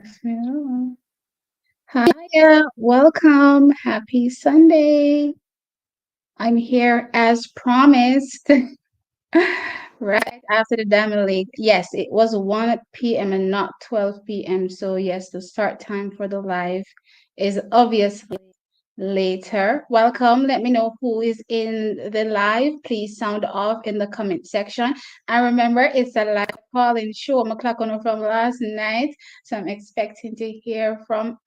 Yeah. Hi, welcome. Happy Sunday. I'm here as promised. Right after the Diamond League. Yes, it was 1 p.m. and not 12 p.m. So, yes, the start time for the live is obviously later. Welcome. Let me know who is in the live. Please sound off in the comment section. And remember, it's a live call-in show. I'm clock on from last night. So I'm expecting to hear from,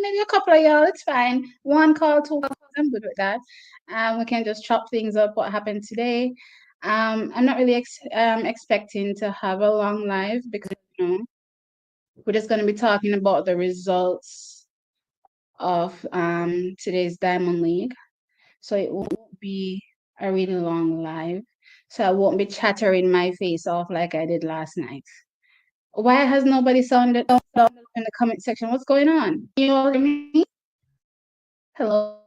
maybe a couple of y'all. It's fine. One call, two calls. I'm good with that. We can just chop things up. What happened today? I'm not really expecting to have a long live because we're just going to be talking about the results of today's Diamond League. So it won't be a really long live. So I won't be chattering my face off like I did last night. Why has nobody sounded in the comment section? What's going on? Can you all hear me? Hello?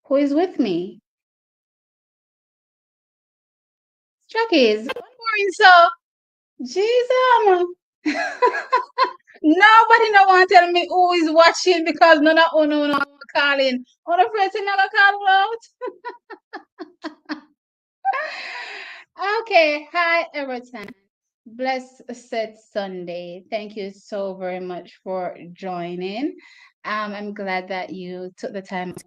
Who is with me? Chucky's. Good morning, so. Jesus. Nobody no want tell me who is watching because none of uno no calling. What a person never call out. Okay, hi Everton. Blessed Sunday. Thank you so very much for joining. I'm glad that you took the time to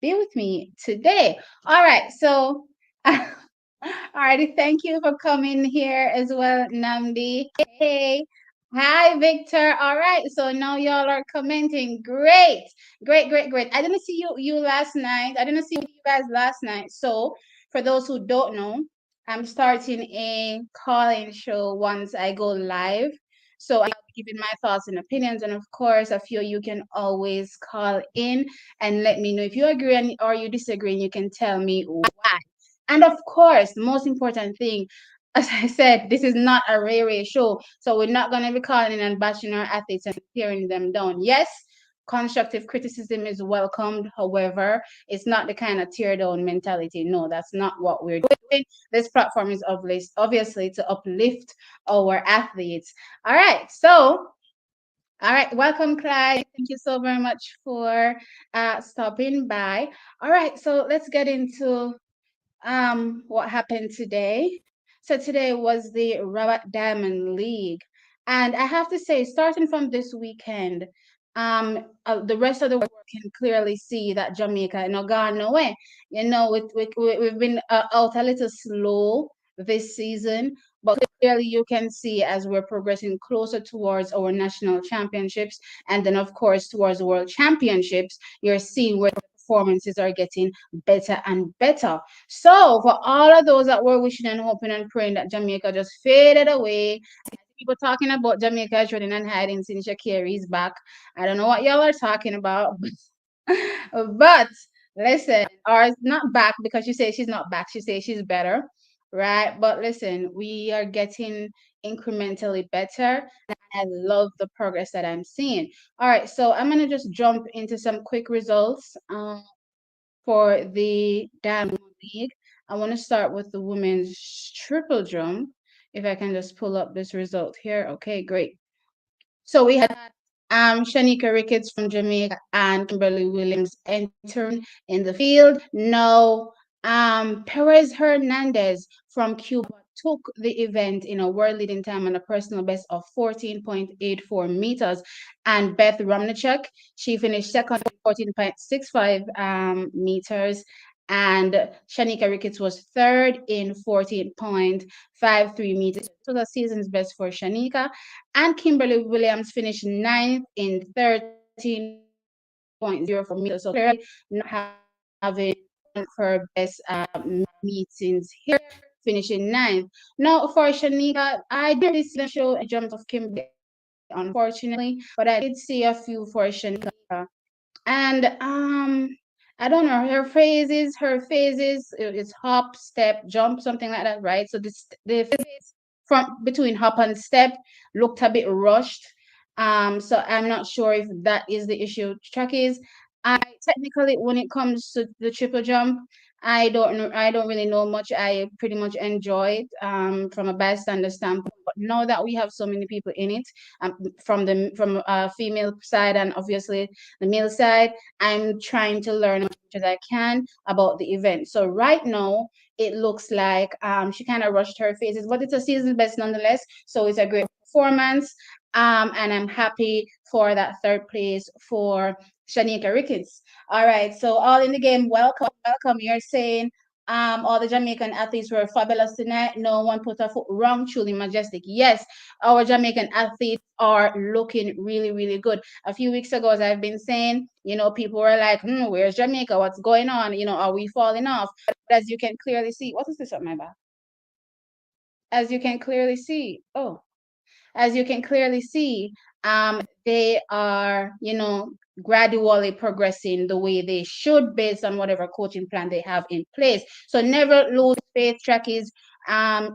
be with me today. All right, so alrighty, thank you for coming here as well, Namdi. Hey, hi Victor. All right, so now y'all are commenting. Great, great, great, great. I didn't see you last night. I didn't see you guys last night. So for those who don't know, I'm starting a call-in show once I go live. So I'll be giving my thoughts and opinions, and of course, a few you can always call in and let me know if you agree or you disagree. And you can tell me why. And of course, the most important thing, as I said, this is not a rare show, so we're not going to be calling in and bashing our athletes and tearing them down. Yes, constructive criticism is welcomed. However, it's not the kind of tear down mentality. No, that's not what we're doing. This platform is obviously to uplift our athletes. All right, so all right, welcome, Clyde. Thank you so very much for stopping by. All right, so let's get into what happened today. So today was the Rabat Diamond League, and I have to say, starting from this weekend, the rest of the world can clearly see that Jamaica, gone nowhere. We've been out a little slow this season, but clearly you can see as we're progressing closer towards our national championships, and then of course towards the world championships, you're seeing where the performances are getting better and better. So for all of those that were wishing and hoping and praying that Jamaica just faded away, people talking about Jamaica running and hiding since Shakiri's back. I don't know what y'all are talking about, but listen, or not back because she says she's not back. She says she's better, right? But listen, we are getting incrementally better. And I love the progress that I'm seeing. All right, so I'm gonna just jump into some quick results. For the Diamond League. I want to start with the women's triple jump. If I can just pull up this result here. Okay, great. So we had Shanika Ricketts from Jamaica and Kimberly Williams entering in the field. No, Perez Hernandez from Cuba took the event in a world leading time and a personal best of 14.84 meters. And Beth Romnichuk, she finished second with 14.65 meters. And Shanika Ricketts was third in 14.53 meters. So the season's best for Shanika. And Kimberly Williams finished ninth in 13.04 meters. So clearly not having her best meetings here, finishing ninth. Now for Shanika, I didn't see the show jumps of Kimberly, unfortunately, but I did see a few for Shanika. And I don't know, her phases, it's hop, step, jump, something like that, right? So the phase from between hop and step looked a bit rushed. So I'm not sure if that is the issue. Track is I technically when it comes to the triple jump, I don't really know much. I pretty much enjoy it from a bystander standpoint. But now that we have so many people in it, from female side and obviously the male side, I'm trying to learn as much as I can about the event. So right now it looks like she kind of rushed her phases, but it's a season best nonetheless. So it's a great performance. And I'm happy for that third place for Shanika Ricketts. All right, so all in the game, welcome, welcome. You're saying all the Jamaican athletes were fabulous tonight. No one put a foot wrong, truly majestic. Yes, our Jamaican athletes are looking really, really good. A few weeks ago, as I've been saying, people were like, where's Jamaica? What's going on? Are we falling off? But as you can clearly see, what is this on my back? As you can clearly see, as you can clearly see, they are, gradually progressing the way they should based on whatever coaching plan they have in place. So never lose faith, trackies,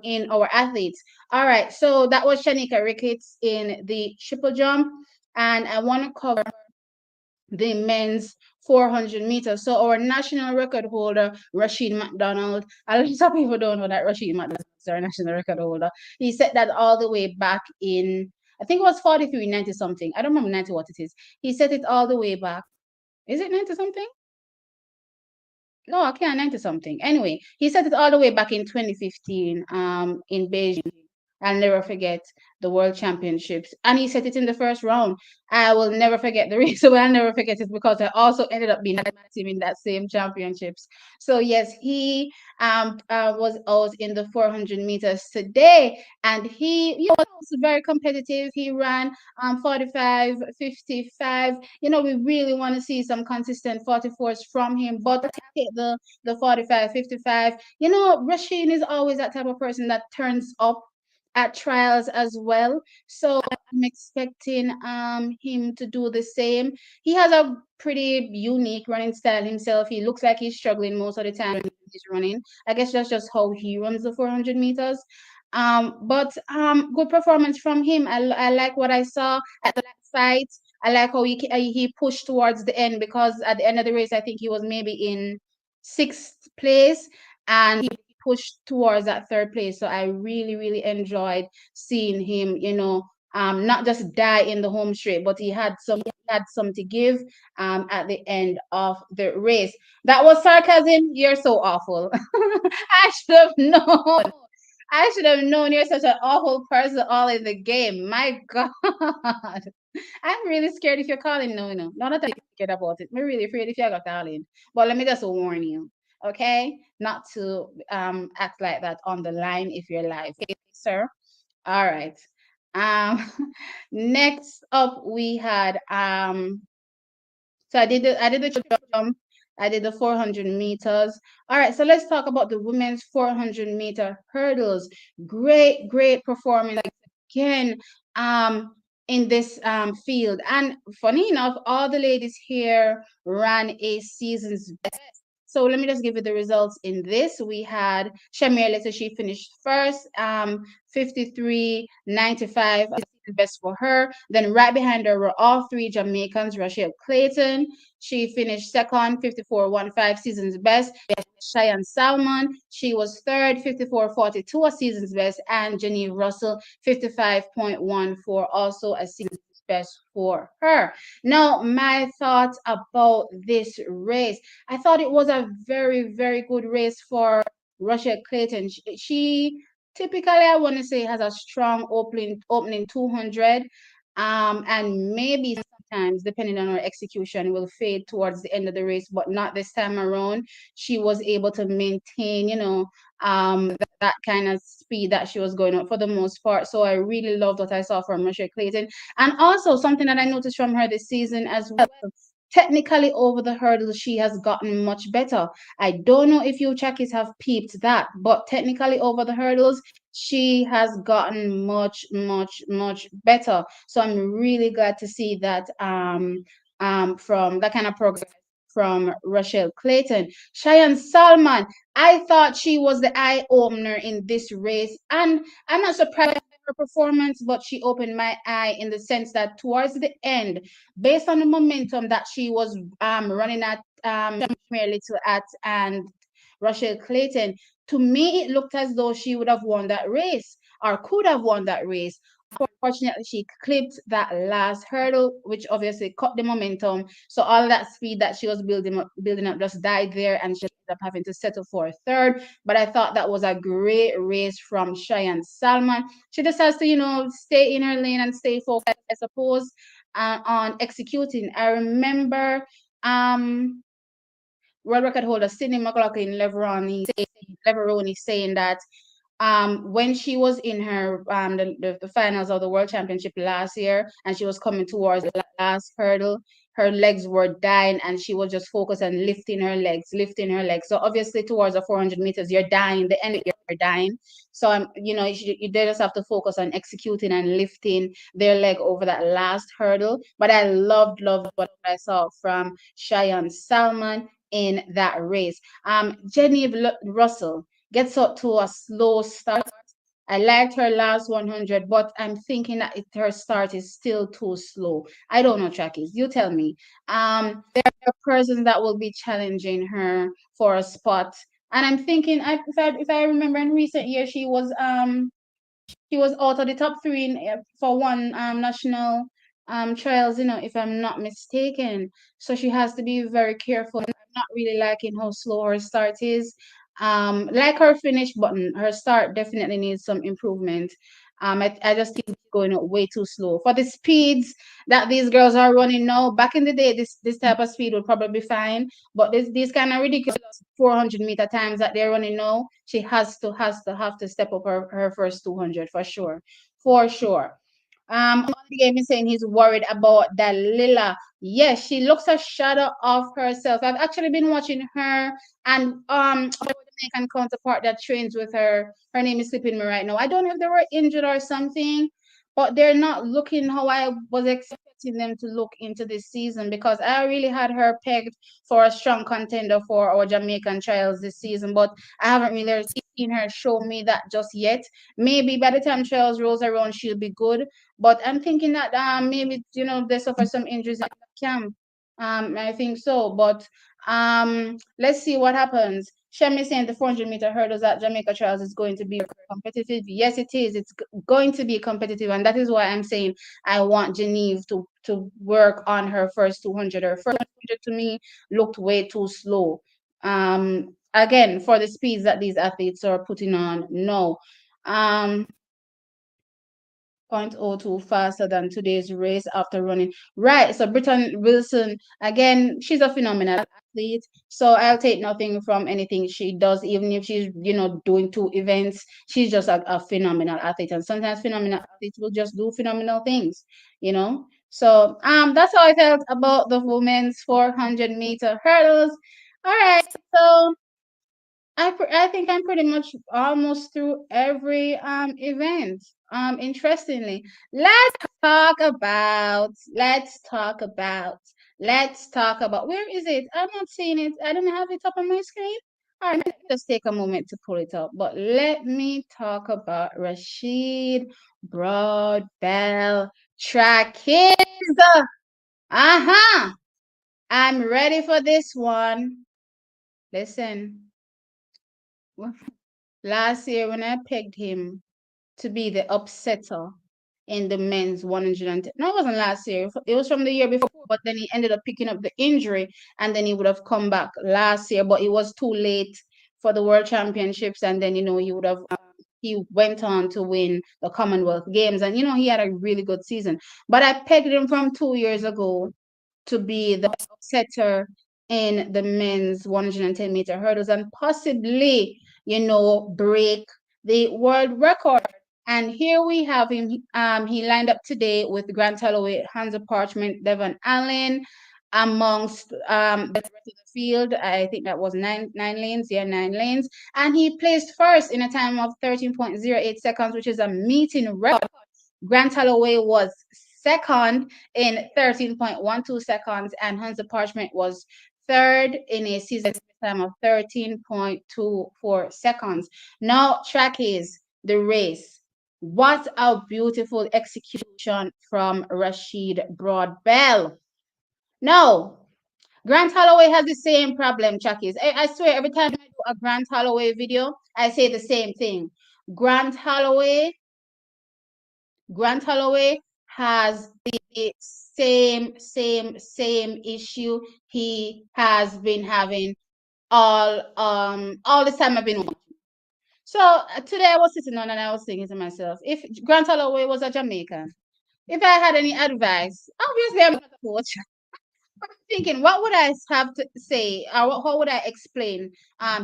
in our athletes. All right, so that was Shanika Ricketts in the triple jump, and I want to cover the men's 400 meters. So our national record holder, Rasheed McDonald, a lot of people don't know that Rasheed McDonald is our national record holder. He set that all the way back in, I think it was 43, 90 something. I don't remember 90 what it is. He set it all the way back. Is it 90 something? No, I can't 90 something. Anyway, he set it all the way back in 2015 in Beijing. I'll never forget the World Championships. And he set it in the first round. I will never forget the reason why I'll never forget it because I also ended up being at team in that same championships. So yes, he was out in the 400 meters today, and he was very competitive. He ran 45, 55. We really want to see some consistent 44s from him, but the 45, 55. Rasheen is always that type of person that turns up at trials as well. So I'm expecting him to do the same. He has a pretty unique running style himself. He looks like he's struggling most of the time when he's running. I guess that's just how he runs the 400 meters. But good performance from him. I like what I saw at the last fight. I like how he pushed towards the end, because at the end of the race, I think he was maybe in sixth place, and he pushed towards that third place. So I really, really enjoyed seeing him, not just die in the home straight, but he had some to give at the end of the race. That was sarcasm. You're so awful. I should have known. I should have known you're such an awful person all in the game. My God. I'm really scared if you're calling. No, no. Not that I'm scared about it. I'm really afraid if you're calling. But let me just warn you, okay? Not to act like that on the line if you're live. Okay, sir? All right. Um next up we had so I did the jump, I did the 400 meters. All right, so let's talk about the women's 400-meter hurdles. Great performance again in this field. And funny enough, all the ladies here ran a season's best. So let me just give you the results in this. We had Shamir Letter, she finished first, 53.95, best for her. Then right behind her were all three Jamaicans. Rasheed Clayton, she finished second, 54.15, season's best. Cheyenne Salmon, she was third, 54.42, a season's best. And Jenny Russell, 55.14, also a season's best for her. Now, my thoughts about this race. I thought it was a very, very good race for Rasheed Clayton. She typically, I want to say, has a strong opening 200, and maybe sometimes, depending on her execution, will fade towards the end of the race, but not this time around. She was able to maintain, that kind of speed that she was going up for the most part. So I really loved what I saw from Rasheed Clayton. And also something that I noticed from her this season as well. Technically, over the hurdles, she has gotten much better. I don't know if you Chakis have peeped that, but technically, over the hurdles, she has gotten much, much, much better. So I'm really glad to see that from that kind of progress from Rochelle Clayton. Cheyenne Salman, I thought she was the eye opener in this race, and I'm not surprised by her performance, but she opened my eye in the sense that towards the end, based on the momentum that she was running at Little at, and Rochelle Clayton. To me, it looked as though she would have won that race or could have won that race. Unfortunately, she clipped that last hurdle, which obviously cut the momentum. So all that speed that she was building up just died there, and she ended up having to settle for a third. But I thought that was a great race from Cheyenne Salmon. She just has to, stay in her lane and stay focused, I suppose, on executing. I remember world record holder Sydney McLaughlin Leveroni saying that when she was in her the finals of the world championship last year and she was coming towards the last hurdle, her legs were dying and she was just focused on lifting her legs. So obviously towards the 400 meters, you're dying, the end you're dying. So they just have to focus on executing and lifting their leg over that last hurdle. But I loved what I saw from Cheyenne Salmon in that race. Genevieve Russell gets up to a slow start. I liked her last 100, but I'm thinking that her start is still too slow. I don't know, Trackies. You tell me. There are persons that will be challenging her for a spot, and I'm thinking, if I remember in recent years, she was out of the top three for one national trials, if I'm not mistaken. So she has to be very careful. I'm not really liking how slow her start is. Like her finish button, her start definitely needs some improvement. I just think it's going way too slow for the speeds that these girls are running now. Back in the day, this type of speed would probably be fine, but these kind of ridiculous 400-meter times that they're running now, she have to step up her first 200 for sure. On the game is saying he's worried about Dalila. Yes, she looks a shadow of herself. I've actually been watching her and our Jamaican counterpart that trains with her. Her name is slipping me right now. I don't know if they were injured or something, but they're not looking how I was expecting them to look into this season, because I really had her pegged for a strong contender for our Jamaican trials this season, but I haven't really seen her show me that just yet. Maybe by the time trials rolls around, she'll be good. But I'm thinking that maybe they suffer some injuries in the camp. I think so. But let's see what happens. Shami saying the 400-meter hurdles at Jamaica Trials is going to be competitive. Yes, it is. It's going to be competitive, and that is why I'm saying I want Genevieve to work on her first 200. Her first 200 to me looked way too slow. Again, for the speeds that these athletes are putting on, no. 0.02 faster than today's race after running. Right. So Britton Wilson, again, she's a phenomenal athlete. So I'll take nothing from anything she does, even if she's, doing two events. She's just a phenomenal athlete. And sometimes phenomenal athletes will just do phenomenal things. So that's how I felt about the women's 400-meter hurdles. All right. So I think I'm pretty much almost through every event. Interestingly, let's talk about where is it? I'm not seeing it. I don't have it up on my screen. All right, let me just take a moment to pull it up. But let me talk about Rasheed Broadbell trackies. Uh-huh. I'm ready for this one. Listen. Last year, when I pegged him to be the upsetter in the men's 110, no, it wasn't last year. It was from the year before, but then he ended up picking up the injury, and then he would have come back last year, but it was too late for the World Championships, and then he would have. He went on to win the Commonwealth Games, and he had a really good season. But I pegged him from 2 years ago to be the setter in the men's 110-meter hurdles and possibly, break the world record. And here we have him. He lined up today with Grant Holloway, Hansa Parchment, Devon Allen, amongst the rest of the field. I think that was nine lanes. Yeah, 9 lanes. And he placed first in a time of 13.08 seconds, which is a meeting record. Grant Holloway was second in 13.12 seconds, and Hansa Parchment was third in a season time of 13.24 seconds. Now, track is the race. What a beautiful execution from Rasheed Broadbell. No, Grant Holloway has the same problem, Chuckies. I swear, every time I do a Grant Holloway video, I say the same thing. Grant Holloway, Grant Holloway has the same issue he has been having all the time I've been watching. So today I was sitting on and I was thinking to myself, if Grant Holloway was a Jamaican, if I had any advice, obviously I'm not a coach. I'm thinking, what would I have to say, or how would I explain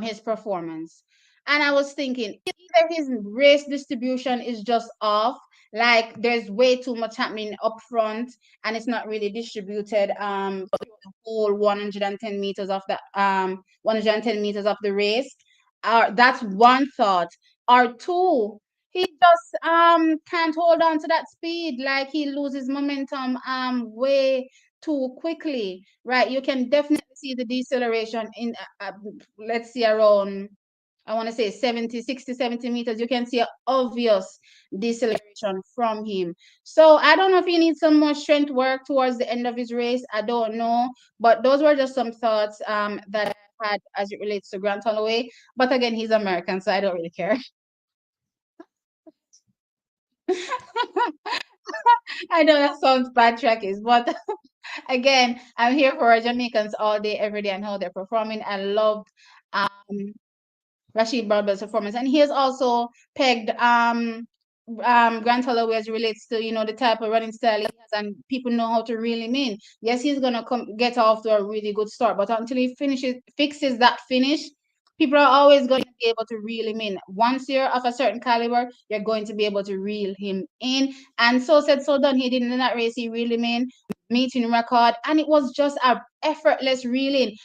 his performance? And I was thinking, either his race distribution is just off, like there's way too much happening up front, and it's not really distributed through the whole 110 meters of the 110 meters of the race. That's one thought. Or two, he just can't hold on to that speed, like he loses momentum way too quickly, right? You can definitely see the deceleration in, let's see, around, I want to say 70, 60, 70 meters. You can see an obvious deceleration from him. So I don't know if he needs some more strength work towards the end of his race. I don't know. But those were just some thoughts that I had as it relates to Grant Holloway. But again, he's American, so I don't really care. I know that sounds bad, Trakkies, but again, I'm here for our Jamaicans all day, every day, and how they're performing. I loved um, Rasheed Broadbell's performance, and he has also pegged Grant Holloway as it relates to the type of running style he has, and people know how to really mean. Yes, he's gonna get off to a really good start, but until he fixes that finish, people are always going to be able to reel him in. Once you're of a certain caliber, you're going to be able to reel him in. And so said, so done. He did in that race. He reeled him in, meeting record, and it was just a effortless reeling.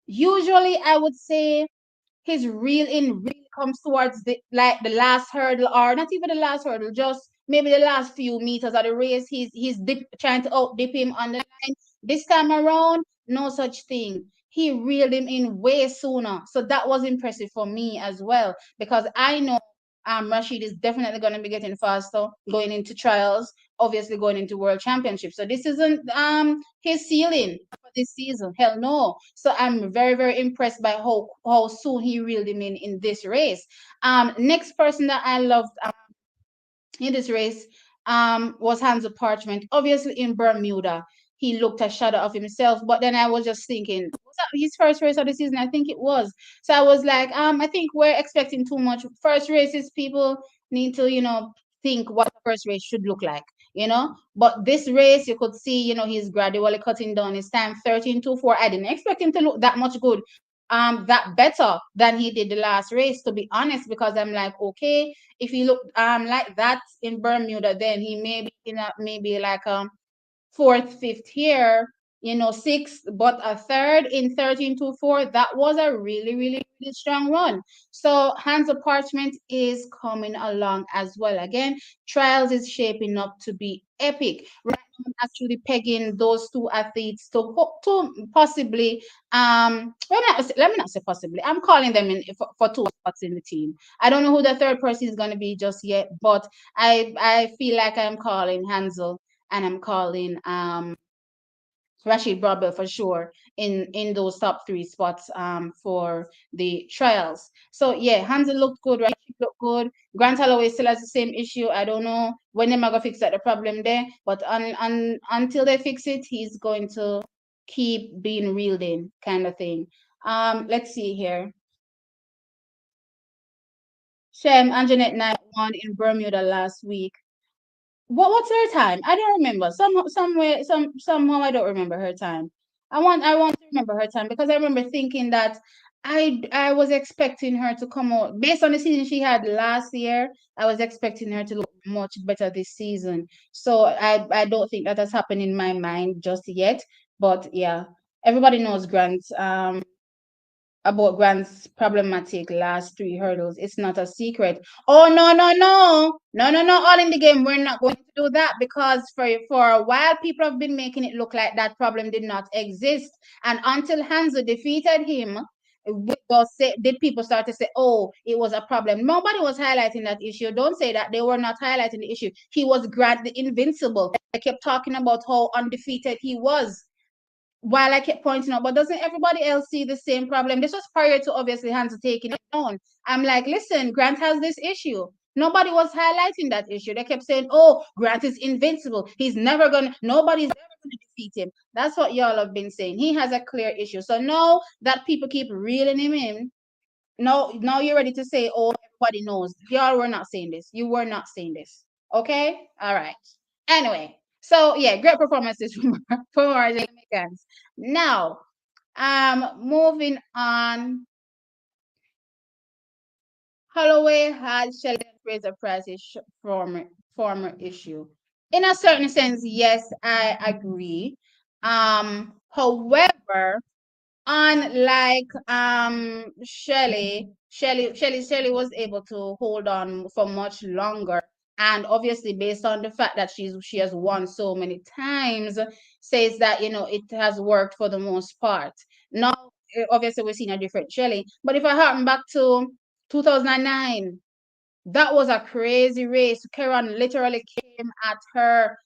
Usually I would say his reel in really comes towards the last hurdle, or not even the last hurdle, just maybe the last few meters of the race. He's trying to out dip him on the line. This time around, no such thing. He reeled him in way sooner. So that was impressive for me as well, because I know Rasheed is definitely going to be getting faster going into trials, obviously going into world championships. So this isn't his ceiling for this season. Hell no. So I'm very, very impressed by how soon he reeled him in this race. Next person that I loved in this race was Hansa Parchment. Obviously in Bermuda, he looked a shadow of himself. But then I was just thinking, was that his first race of the season? I think it was. So I was like, I think we're expecting too much. First races, people need to, think what the first race should look like. But this race, you could see, he's gradually cutting down his time, 13:24. I didn't expect him to look that much good, that better than he did the last race, to be honest, because I'm like, okay, if he looked like that in Bermuda, then he may be in maybe like fourth, fifth here, sixth, but a third in 13:24. That was a really, really, really strong run. So Hands of Parchment is coming along as well. Again, trials is shaping up to be epic. Right now, I'm actually pegging those two athletes to possibly let me not say possibly. I'm calling them in for two spots in the team. I don't know who the third person is going to be just yet, but I feel like I'm calling Hansel and I'm calling Rasheed Broadbell for sure in those top three spots for the trials. So yeah, Hansel looked good, Rasheed looked good. Grant Holloway still has the same issue. I don't know when they're gonna fix that the problem there, but until they fix it, he's going to keep being reeled in, kind of thing. Let's see here. Shem Anjanette Knight won in Bermuda last week. What's her time? I don't remember. Somehow I don't remember her time. I want to remember her time, because I remember thinking that I was expecting her to come out based on the season she had last year. I was expecting her to look much better this season. So I don't think that has happened in my mind just yet. But yeah, everybody knows Grant. About Grant's problematic last three hurdles. It's not a secret. Oh no, no, no. No, no, no. All in the game. We're not going to do that, because for a while people have been making it look like that problem did not exist. And until Hanzo defeated him, did people start to say, oh, it was a problem. Nobody was highlighting that issue. Don't say that. They were not highlighting the issue. He was Grant the Invincible. They kept talking about how undefeated he was. while I kept pointing out, but doesn't everybody else see the same problem? This was prior to obviously Hansa taking it down. I'm like, listen, Grant has this issue. Nobody was highlighting that issue. They kept saying, oh, Grant is invincible. Nobody's ever gonna defeat him. That's what y'all have been saying. He has a clear issue. So now that people keep reeling him in, now you're ready to say, oh, everybody knows. Y'all were not saying this. You were not saying this. Okay? All right. Anyway, so yeah, great performances from our Jamaicans. Now, moving on. Holloway had Sheldon Fraser Price's former issue. In a certain sense, yes, I agree. However, unlike Shelly was able to hold on for much longer, and obviously based on the fact that she has won so many times, says that it has worked for the most part. Now, obviously we've seen a different Shelly, but if I harken back to 2009, that was a crazy race. Karen literally came at her.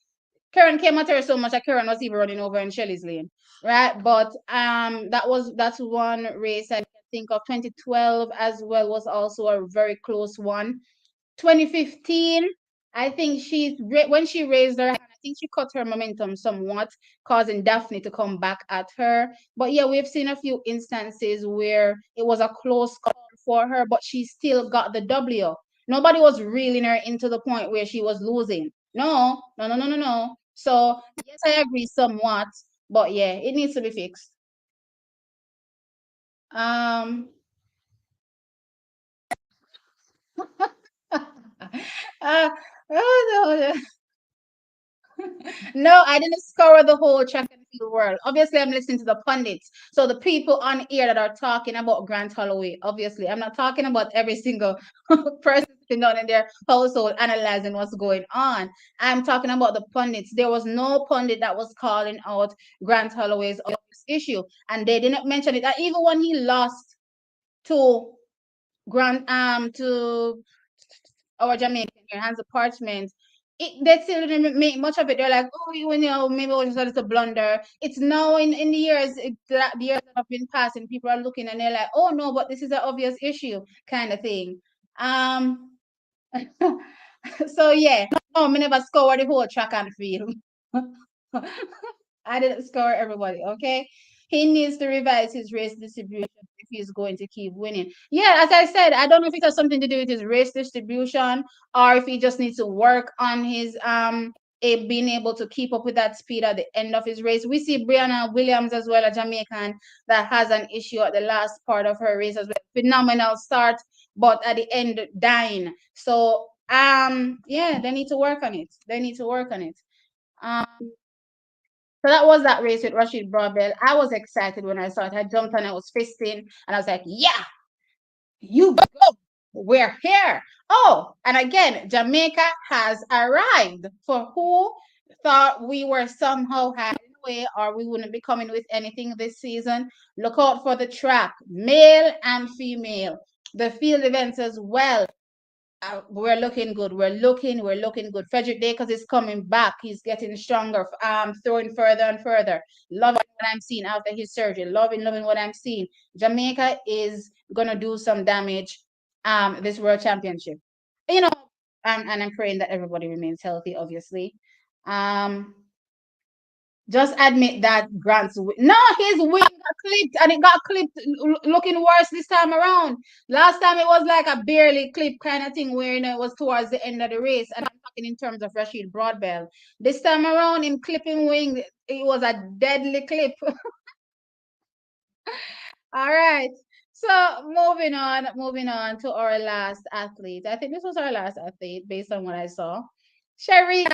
Karen came at her so much that Karen was even running over in Shelly's lane, right? But that's one race I can think of. 2012 as well was also a very close one. 2015, I think when she raised her hand, I think she cut her momentum somewhat, causing Daphne to come back at her. But yeah, we've seen a few instances where it was a close call for her, but she still got the W. Nobody was reeling her into the point where she was losing. No, no, no, no, no, no. So yes, I agree somewhat, but yeah, it needs to be fixed. Um, uh, oh, no. No, I didn't scour the whole track and field world. Obviously, I'm listening to the pundits. So the people on air that are talking about Grant Holloway. Obviously, I'm not talking about every single person sitting down in their household analyzing what's going on. I'm talking about the pundits. There was no pundit that was calling out Grant Holloway's issue, and they didn't mention it. And even when he lost to to our Jamaican here, Hands of Parchment, they still didn't make much of it. They're like, oh, maybe it was just a little blunder. It's now in the years, the years that have been passing, people are looking and they're like, oh no, but this is an obvious issue kind of thing. So yeah, no, me never score the whole track and field. I didn't score everybody, okay? He needs to revise his race distribution if he's going to keep winning. Yeah, as I said, I don't know if it has something to do with his race distribution or if he just needs to work on his being able to keep up with that speed at the end of his race. We see Brianna Williams as well, a Jamaican that has an issue at the last part of her race as well. Phenomenal start, but at the end dying. So yeah, they need to work on it. They need to work on it. Um so that was that race with Rasheed Broadbell. I was excited when I saw it. I jumped and I was fisting and I was like, yeah, you go. We're here. Oh, and again, Jamaica has arrived. For who thought we were somehow hiding away or we wouldn't be coming with anything this season, look out for the track, male and female. The field events as well. We're looking good. We're looking good. Frederick Dacres is coming back. He's getting stronger. Throwing further and further. Loving what I'm seeing after his surgery. Loving what I'm seeing. Jamaica is gonna do some damage. This World Championship. You know, and I'm praying that everybody remains healthy. Obviously. Um, just admit that no, his wing got clipped and it got clipped looking worse this time around. Last time it was like a barely clip kind of thing where it was towards the end of the race. And I'm talking in terms of Rasheed Broadbell. This time around, him clipping wing, it was a deadly clip. All right. So moving on to our last athlete. I think this was our last athlete based on what I saw. Shericka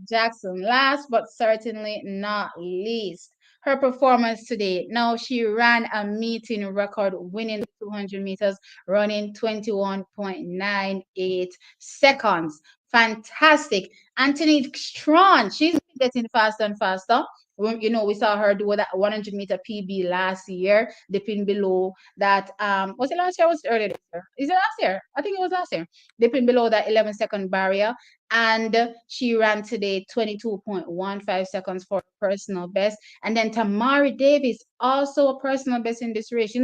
Jackson, last but certainly not least, her performance today. Now she ran a meeting record, winning the 200 meters, running 21.98 seconds. Fantastic. Anthony Strawn, she's getting faster and faster. We saw her do that 100-meter PB last year, dipping below that. Was it last year? Or was it earlier this year? Is it last year? I think it was last year. Dipping below that 11-second barrier, and she ran today 22.15 seconds for personal best. And then Tamari Davis, also a personal best in this race. She's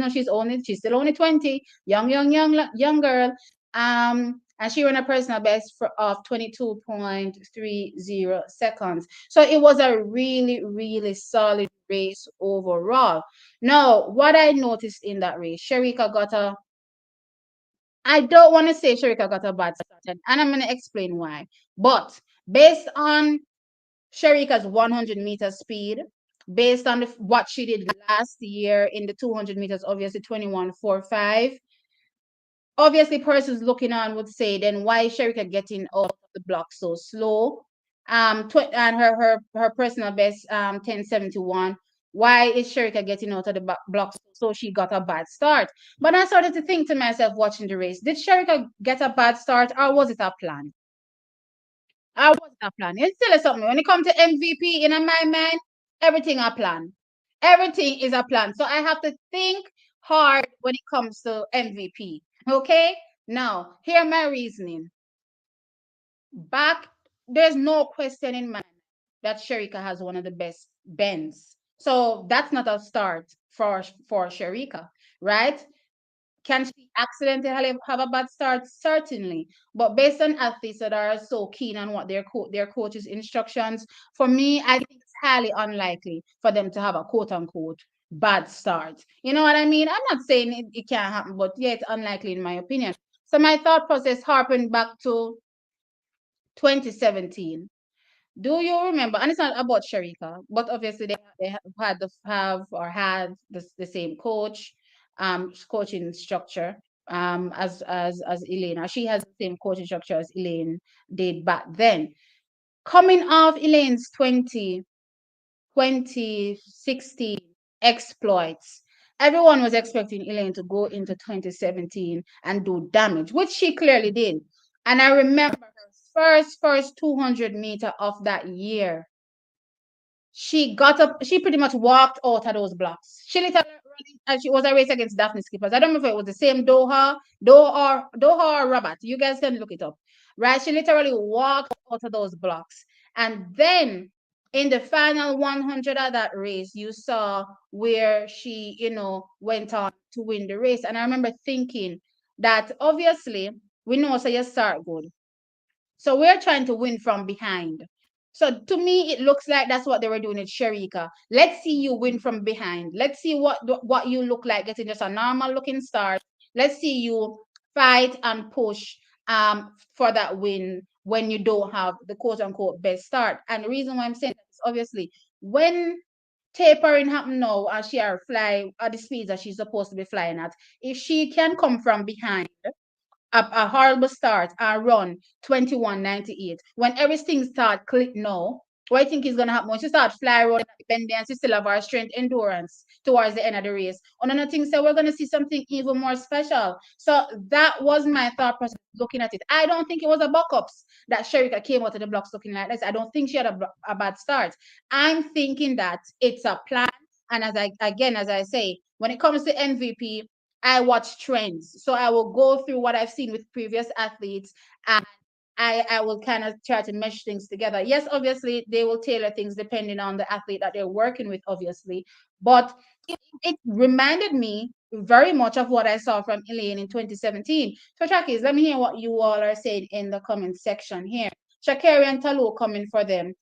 still only 20, young girl. And she ran a personal best of 22.30 seconds. So it was a really, really solid race overall. Now, what I noticed in that race, I don't want to say Shericka got a bad start, and I'm going to explain why. But based on Shericka's 100-meter speed, based on what she did last year in the 200 meters, obviously 21.45, obviously persons looking on would say, then why is Shericka getting out of the block so slow? And her personal best 10:71. Why is Shericka getting out of the block so she got a bad start? But I started to think to myself watching the race, did Shericka get a bad start, or was it a plan? Or was it a plan? It's still something. When it comes to MVP in my mind, everything a plan. Everything is a plan. So I have to think hard when it comes to MVP. Okay? Now, hear my reasoning. There's no question in mind that Shericka has one of the best bends. So that's not a start for Shericka, right? Can she accidentally have a bad start? Certainly. But based on athletes that are so keen on what their coach's instructions, for me, I think it's highly unlikely for them to have a quote unquote bad start. You know what I mean? I'm not saying it can't happen, but yeah, it's unlikely in my opinion. So my thought process harpened back to 2017. Do you remember? And it's not about Shericka, but obviously they had the same coaching structure as Elaine. She has the same coaching structure as Elaine did back then. Coming off Elaine's 2016 exploits, everyone was expecting Elaine to go into 2017 and do damage, which she clearly did. And I remember her first 200-meter of that year, she got up, she pretty much walked out of those blocks. She literally and she was a race against Daphne Skippers. I don't know if it was the same Doha or Rabat. You guys can look it up. Right? She literally walked out of those blocks. And then in the final 100 of that race, you saw where she, went on to win the race. And I remember thinking that obviously we know so you start good. So we're trying to win from behind. So to me, it looks like that's what they were doing at Shericka. Let's see you win from behind. Let's see what you look like getting just a normal looking start. Let's see you fight and push for that win when you don't have the quote unquote best start. And the reason why I'm saying that is obviously when tapering happen now and she are fly at the speeds that she's supposed to be flying at, if she can come from behind a horrible start and run 21.98. When everything start click now, what I think is gonna happen when she start fly around independence, she still have our strength endurance towards the end of the race. Another thing, so we're gonna see something even more special. So that was my thought process looking at it. I don't think it was a buck-ups that Shericka came out of the blocks looking like this. I don't think she had a bad start. I'm thinking that it's a plan. And as I say, when it comes to MVP, I watch trends. So I will go through what I've seen with previous athletes and I will kind of try to mesh things together. Yes, obviously they will tailor things depending on the athlete that they're working with, obviously. But it reminded me very much of what I saw from Elaine in 2017. So Trackies, let me hear what you all are saying in the comment section here. Shakari and Talu coming for them.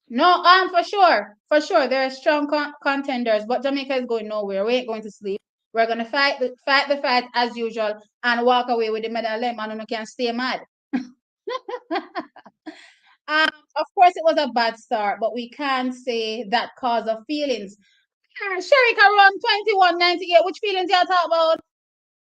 No, for sure, there are strong contenders, but Jamaica is going nowhere. We ain't going to sleep. We're gonna fight the fight as usual and walk away with the medal. And we can stay mad. Of course, it was a bad start, but we can't say that cause of feelings. Shericka run 21.98. Which feelings you talk about?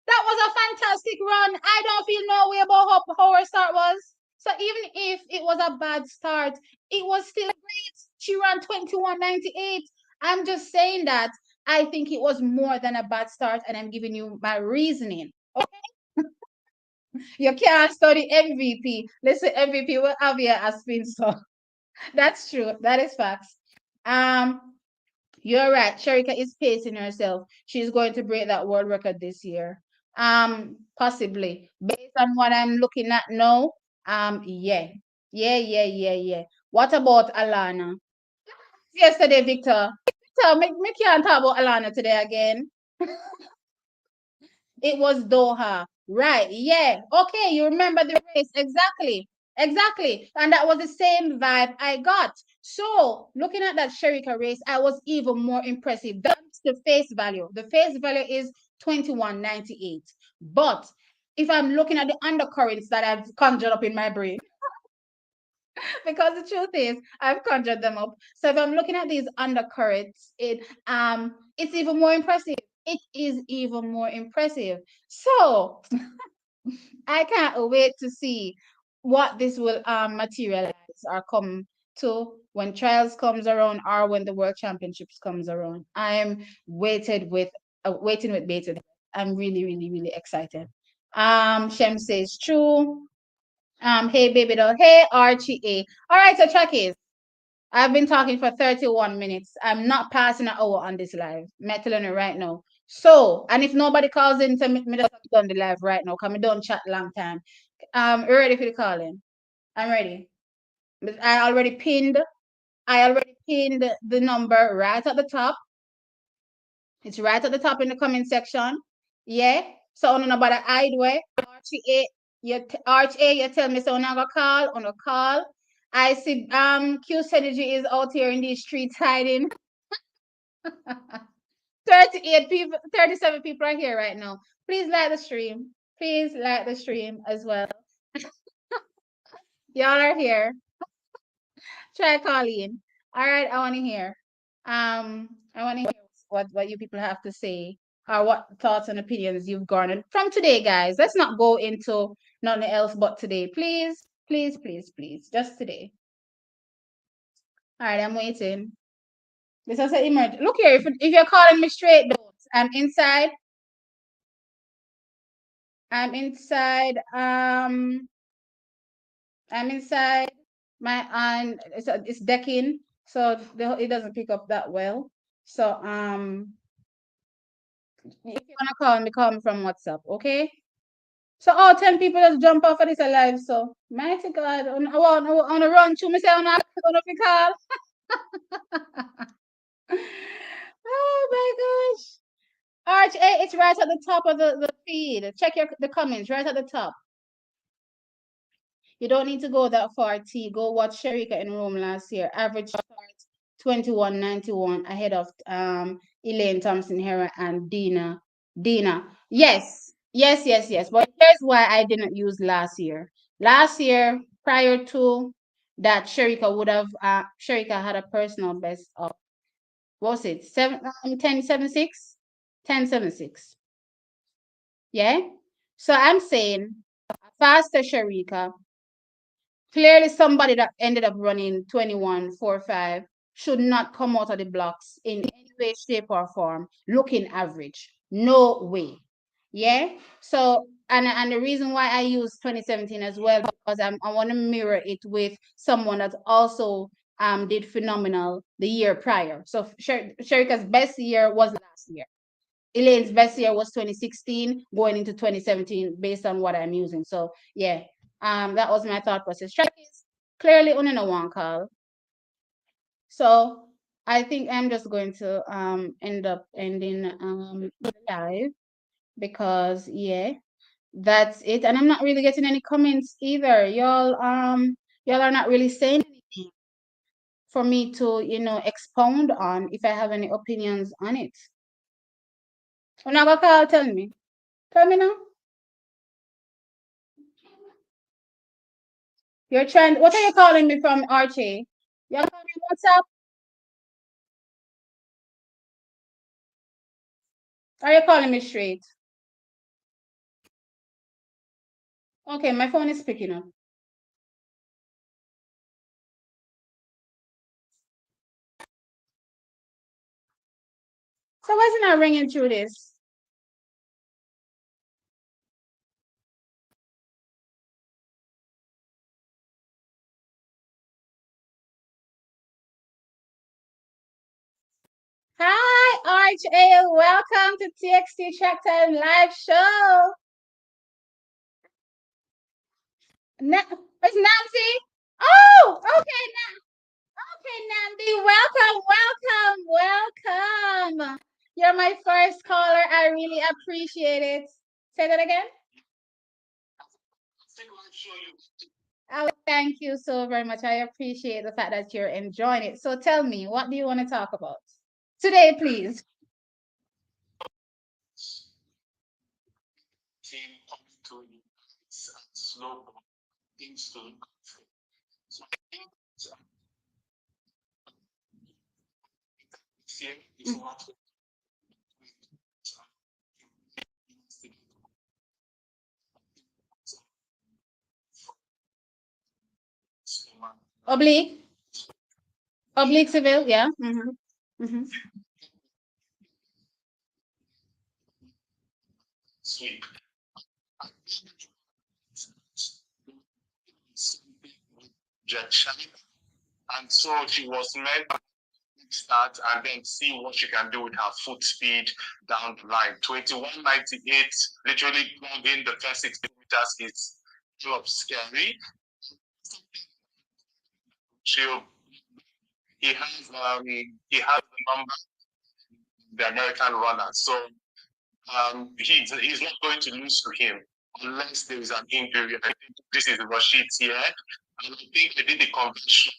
That was a fantastic run. I don't feel no way about how her start was. So even if it was a bad start, it was still great. She ran 21.98. I'm just saying that I think it was more than a bad start, and I'm giving you my reasoning. Okay? You can't study MVP. Listen, MVP will have you as spin so. That's true. That is facts. Um, you're right. Shericka is pacing herself. She's going to break that world record this year. Possibly. Based on what I'm looking at now, yeah. Yeah. What about Alana? Yesterday, Victor. Victor, me can't talk about Alana today again. It was Doha. Right. Yeah. Okay. You remember the race. Exactly. Exactly. And that was the same vibe I got. So looking at that Shericka race, I was even more impressive. That's the face value. The face value is 21.98. But if I'm looking at the undercurrents that I've conjured up in my brain, because the truth is I've conjured them up. So if I'm looking at these undercurrents, it's even more impressive. It is even more impressive. So I can't wait to see what this will materialize or come to when trials comes around or when the world championships comes around. I'm waiting with bated breath. I'm really excited. Shem says true. Hey baby doll. Hey Archie A. All right, so Chuckies. I've been talking for 31 minutes. I'm not passing an hour on this live. I'm telling you right now. So, and if nobody calls in to me just done the live right now, because I don't chat long time. You ready for the calling? I'm ready. But I already pinned the number right at the top. It's right at the top in the comment section. Yeah. So on about the hide way. Archie A, you tell me so now on a call. I see Q Synergy is out here in these streets hiding. 38 people, 37 people are here right now. Please like the stream. Please like the stream as well. Y'all are here. Try calling. All right, I want to hear. I want to hear what you people have to say or what thoughts and opinions you've garnered from today, guys. Let's not go into nothing else but today. Please. Just today. All right, I'm waiting. This is an emergency. Look here, if you're calling me straight, don't. I'm inside. I'm inside. I'm inside. My and it's decking, so it doesn't pick up that well. So if you wanna call me from WhatsApp, okay? So all 10 people just jump off of this alive. So mighty God, on a run to me say on a call. Oh my gosh. Arch A, it's right at the top of the feed. Check the comments right at the top. You don't need to go that far, T. Go watch Shericka in Rome last year. Average start 21.91 ahead of Elaine Thompson Hera and Dina. Yes. But here's why I didn't use last year. Last year, prior to that, Shericka had a personal best of what was it? 10.76? 10.76. Yeah. So I'm saying faster Shericka. Clearly, somebody that ended up running 21.45 should not come out of the blocks in any way, shape, or form looking average. No way. Yeah. So, and the reason why I use 2017 as well, because I want to mirror it with someone that also did phenomenal the year prior. So Shericka's best year was last year. Elaine's best year was 2016, going into 2017, based on what I'm using. So yeah, that was my thought process. Track is clearly only no one call. So I think I'm just going to end up ending the live because yeah, that's it. And I'm not really getting any comments either. Y'all are not really saying anything for me to, expound on if I have any opinions on it. When I go call, tell me. Tell me now. You're trying. What are you calling me from, Archie? You're calling me WhatsApp? Are you calling me straight? Okay, my phone is picking up. So why is it not ringing through this? RHA. Welcome to TXT Track Time Live Show. It's Nancy. Oh, okay, okay, Nancy. Welcome. You're my first caller. I really appreciate it. Say that again. Oh, thank you so very much. I appreciate the fact that you're enjoying it. So tell me, what do you want to talk about today, please? Oblique, oblique civil, yeah. Mm-hmm. And so she was meant to start and then see what she can do with her foot speed down the line. 21.98, literally plugging the first 60 meters is kind of scary. She'll, he has the number, the American runner. So he's not going to lose to him unless there is an injury. I think this is Rasheed's here. And I think they did the conversion.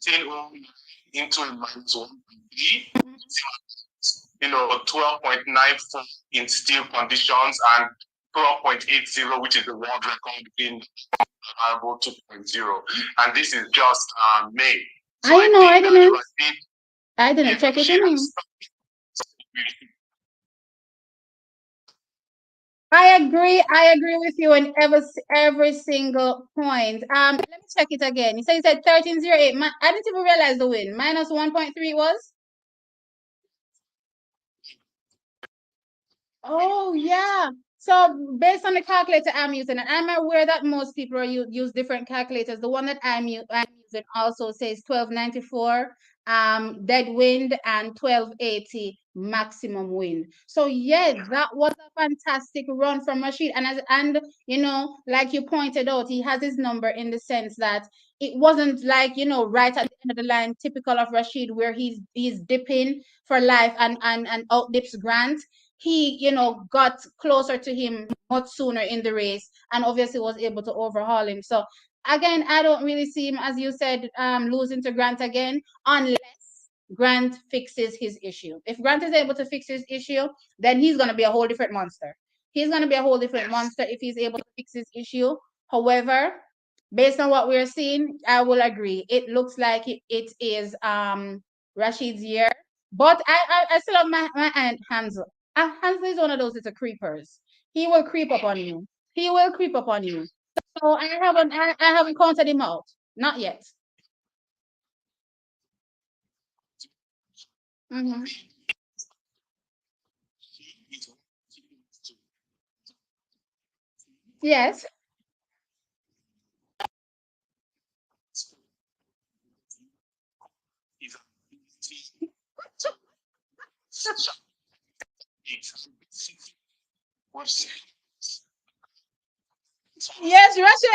13 into a minus 1.3, 12.94 in steel conditions and 12.80, which is the world record in Marble 2.0. And this is just May. So I didn't check it in. I agree with you on every single point. Let me check it again. You said 1308. I didn't even realize the win. Minus 1.3 was? Oh yeah. So based on the calculator I'm using, and I'm aware that most people use different calculators. The one that I'm using also says 1294 dead wind and 1280 maximum wind. So yes, that was a fantastic run from Rasheed. And like you pointed out, he has his number in the sense that it wasn't like, right at the end of the line, typical of Rasheed, where he's dipping for life and out dips Grant. He, got closer to him much sooner in the race and obviously was able to overhaul him. So again, I don't really see him, as you said, losing to Grant again, unless Grant fixes his issue. If Grant is able to fix his issue, then he's going to be a whole different monster. He's going to be a whole different monster if he's able to fix his issue. However, based on what we're seeing, I will agree. It looks like it is Rasheed's year. But I still have my aunt Hansel. Hansel is one of those little creepers. He will creep up on you. He will creep up on you. So I haven't counted him out. Not yet. Mm-hmm. Yes. Yes, Russia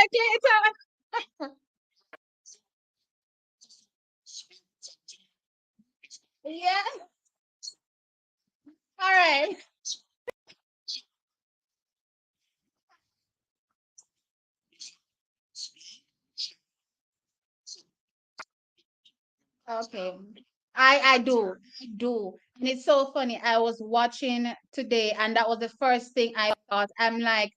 Clayton. Yeah. All right. Okay. I do. And it's so funny. I was watching today, and that was the first thing I thought. I'm like,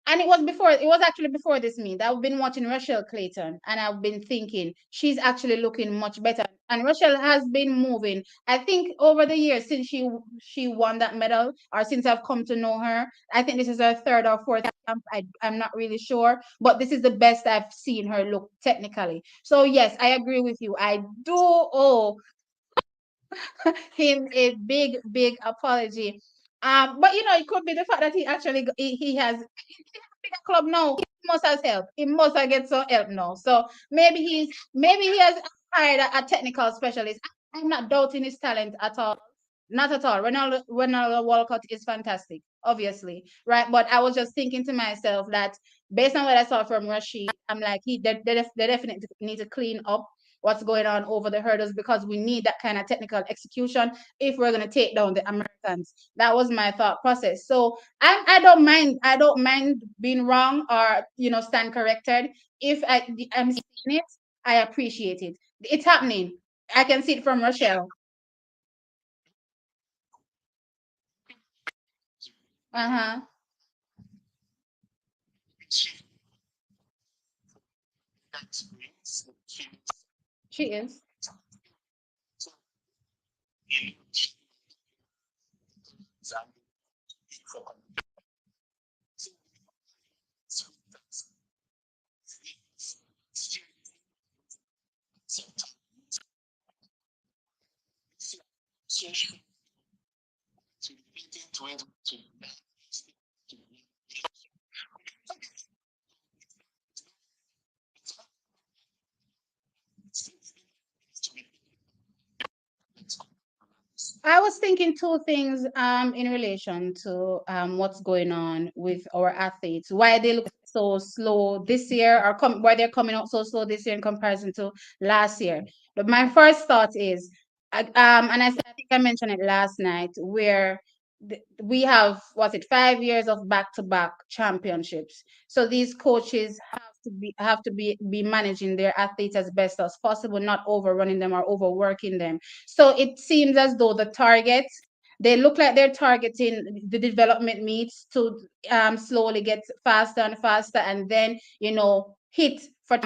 and it was actually before this meet. I've been watching Rachel Clayton and I've been thinking she's actually looking much better. And Rachel has been moving. I think over the years since she won that medal, or since I've come to know her, I think this is her third or fourth camp. I'm not really sure, but this is the best I've seen her look technically. So yes, I agree with you. I do owe him a big apology. But it could be the fact that he actually he has bigger club now. He must have help. He must have get some help now. So maybe he has hired a technical specialist. I'm not doubting his talent at all. Not at all. Ronaldo Walcott is fantastic, obviously, right? But I was just thinking to myself that based on what I saw from Rasheed, I'm like, they definitely need to clean up what's going on over the hurdles because we need that kind of technical execution if we're going to take down the Americans. That was my thought process. So I don't mind. I don't mind being wrong or stand corrected. If I'm seeing it, I appreciate it. It's happening. I can see it from Rochelle. Uh-huh. She is. I was thinking two things in relation to what's going on with our athletes. Why they look so slow this year or why they're coming out so slow this year in comparison to last year. But my first thought is and I think I mentioned it last night where we have what's it 5 years of back-to-back championships. So these coaches have to be managing their athletes as best as possible, not overrunning them or overworking them. So it seems as though the targets, they look like they're targeting the development meets to slowly get faster and faster, and then hit for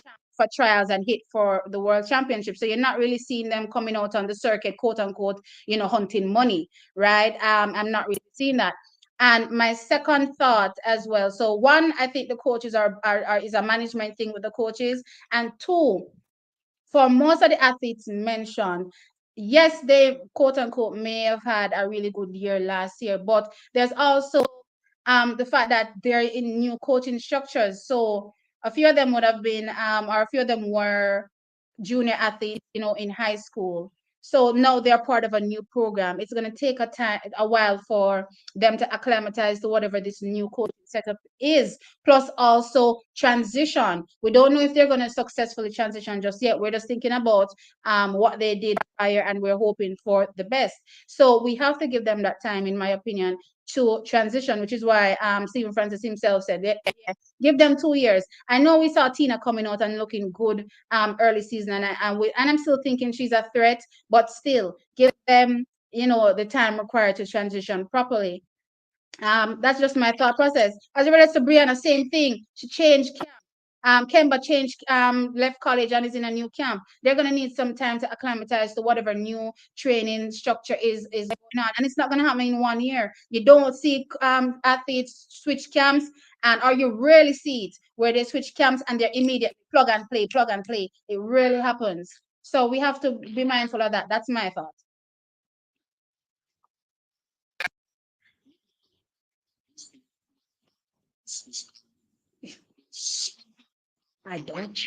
trials and hit for the world championship. So you're not really seeing them coming out on the circuit, quote unquote, hunting money, right? I'm not really seeing that. And my second thought as well. So one, I think the coaches are is a management thing with the coaches, and two, for most of the athletes mentioned, yes, they quote unquote may have had a really good year last year, but there's also the fact that they're in new coaching structures. So a few of them would have been or a few of them were junior athletes, in high school. So now they're part of a new program. It's going to take a while for them to acclimatize to whatever this new coaching setup is. Plus also transition. We don't know if they're going to successfully transition just yet. We're just thinking about what they did prior, and we're hoping for the best. So we have to give them that time, in my opinion, to transition, which is why Stephen Francis himself said, yeah, give them 2 years. I know we saw Tina coming out and looking good early season, and I'm still thinking she's a threat, but still give them the time required to transition properly. That's just my thought process. As it relates to Brianna, same thing. She changed camp. Kemba changed, left college and is in a new camp. They're gonna need some time to acclimatize to whatever new training structure is going on, and it's not gonna happen in 1 year. You don't see athletes switch camps, and or you rarely see it where they switch camps and they're immediately plug and play, plug and play. It rarely happens. So we have to be mindful of that. That's my thought. I don't.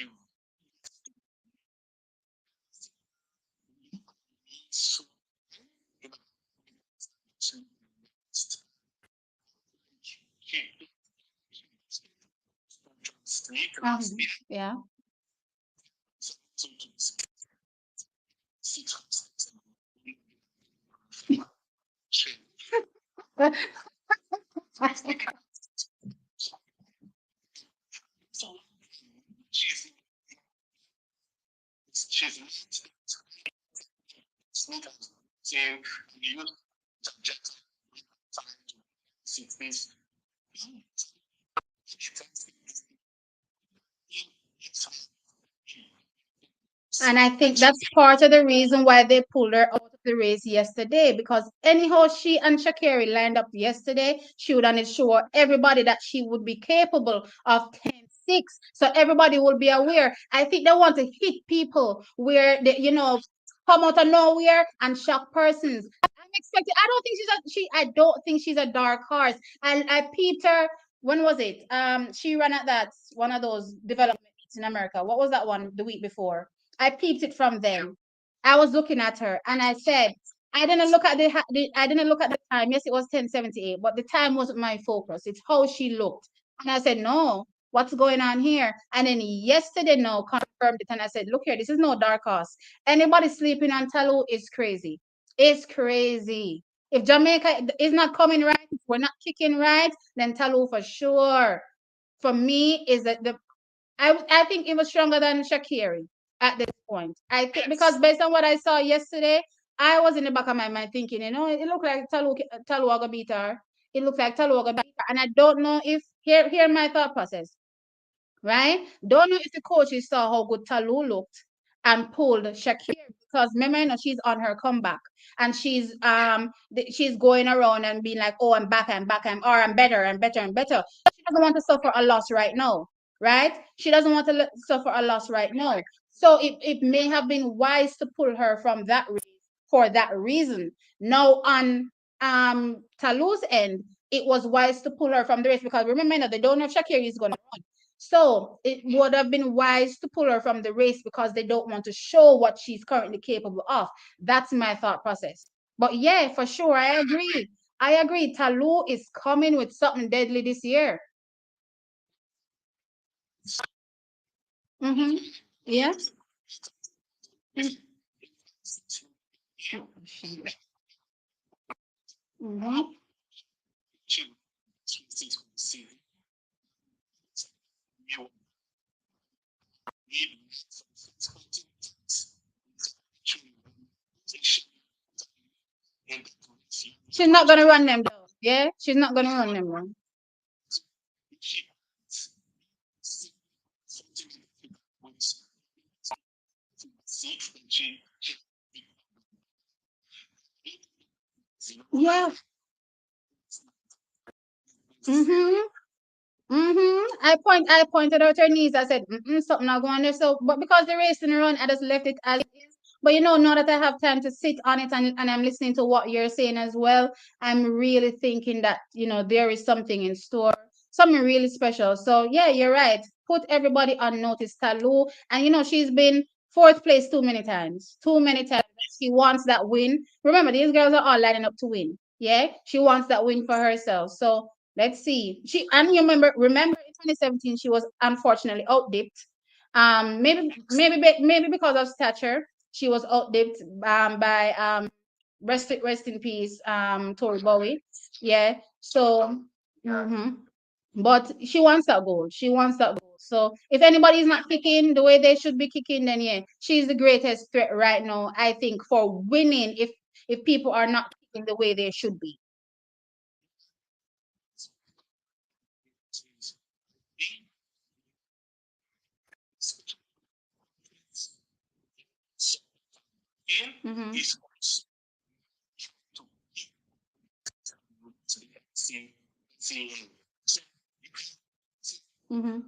Um, yeah. And I think that's part of the reason why they pulled her out of the race yesterday. Because anyhow, she and Shakiri lined up yesterday, she would have show everybody that she would be capable of 10-6. So everybody will be aware. I think they want to hit people where they, come out of nowhere and shock persons. I'm expecting. I don't think I don't think she's a dark horse. I peeped her. When was it? She ran at that one of those development meets in America. What was that one the week before? I peeped it from them. I was looking at her and I said, I didn't look at I didn't look at the time. Yes, it was 10:78, but the time wasn't my focus. It's how she looked. And I said, no, what's going on here? And then yesterday, no, confirmed it. And I said, look here, this is no dark horse. Anybody sleeping on Talu is crazy. It's crazy. If Jamaica is not coming right, if we're not kicking right, then Talu for sure. For me, is that I think it was stronger than Shakiri at this point. I think because based on what I saw yesterday, I was in the back of my mind thinking, it looked like Taluaga beat her. It looked like Taluaga beat her. And I don't know if here my thought process, right? Don't know if the coaches saw how good Talu looked and pulled Shakir because remember, she's on her comeback and she's going around and being like, oh, I'm back, I'm better, I'm better, I'm better. She doesn't want to suffer a loss right now, right? She doesn't want to suffer a loss right now. So it may have been wise to pull her from that race for that reason. Now on Talu's end, it was wise to pull her from the race because remember, they don't know if Shakir is going to run. So it would have been wise to pull her from the race because they don't want to show what she's currently capable of. That's my thought process. But yeah, for sure, I agree. I agree. Talu is coming with something deadly this year. Mm-hmm. Yeah. Mm-hmm. She's not gonna run them though. Yeah, she's not gonna run them though. Yeah. Mm-hmm. I pointed out her knees. I said, something not going there. So, but because the race didn't run, I just left it as is. But now that I have time to sit on it and I'm listening to what you're saying as well, I'm really thinking that, there is something in store, something really special. So yeah, you're right. Put everybody on notice, Talu. And she's been fourth place too many times. Too many times. She wants that win. Remember, these girls are all lining up to win. Yeah. She wants that win for herself. So let's see. You remember in 2017 she was unfortunately outdipped. Maybe because of stature, she was outdipped by rest in peace Tori Bowie. Yeah. So but she wants that goal. She wants that goal. So if anybody is not kicking the way they should be kicking, then yeah, she's the greatest threat right now, I think, for winning if people are not kicking the way they should be. Mm-hmm. Mm-hmm.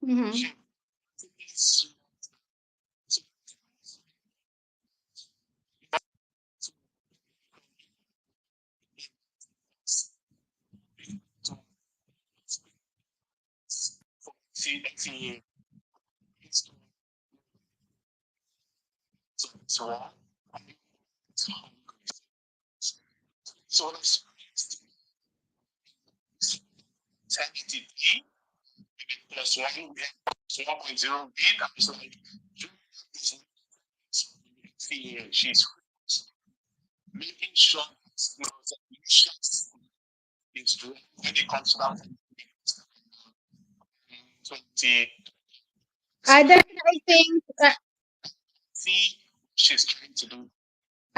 Mm-hmm. I definitely think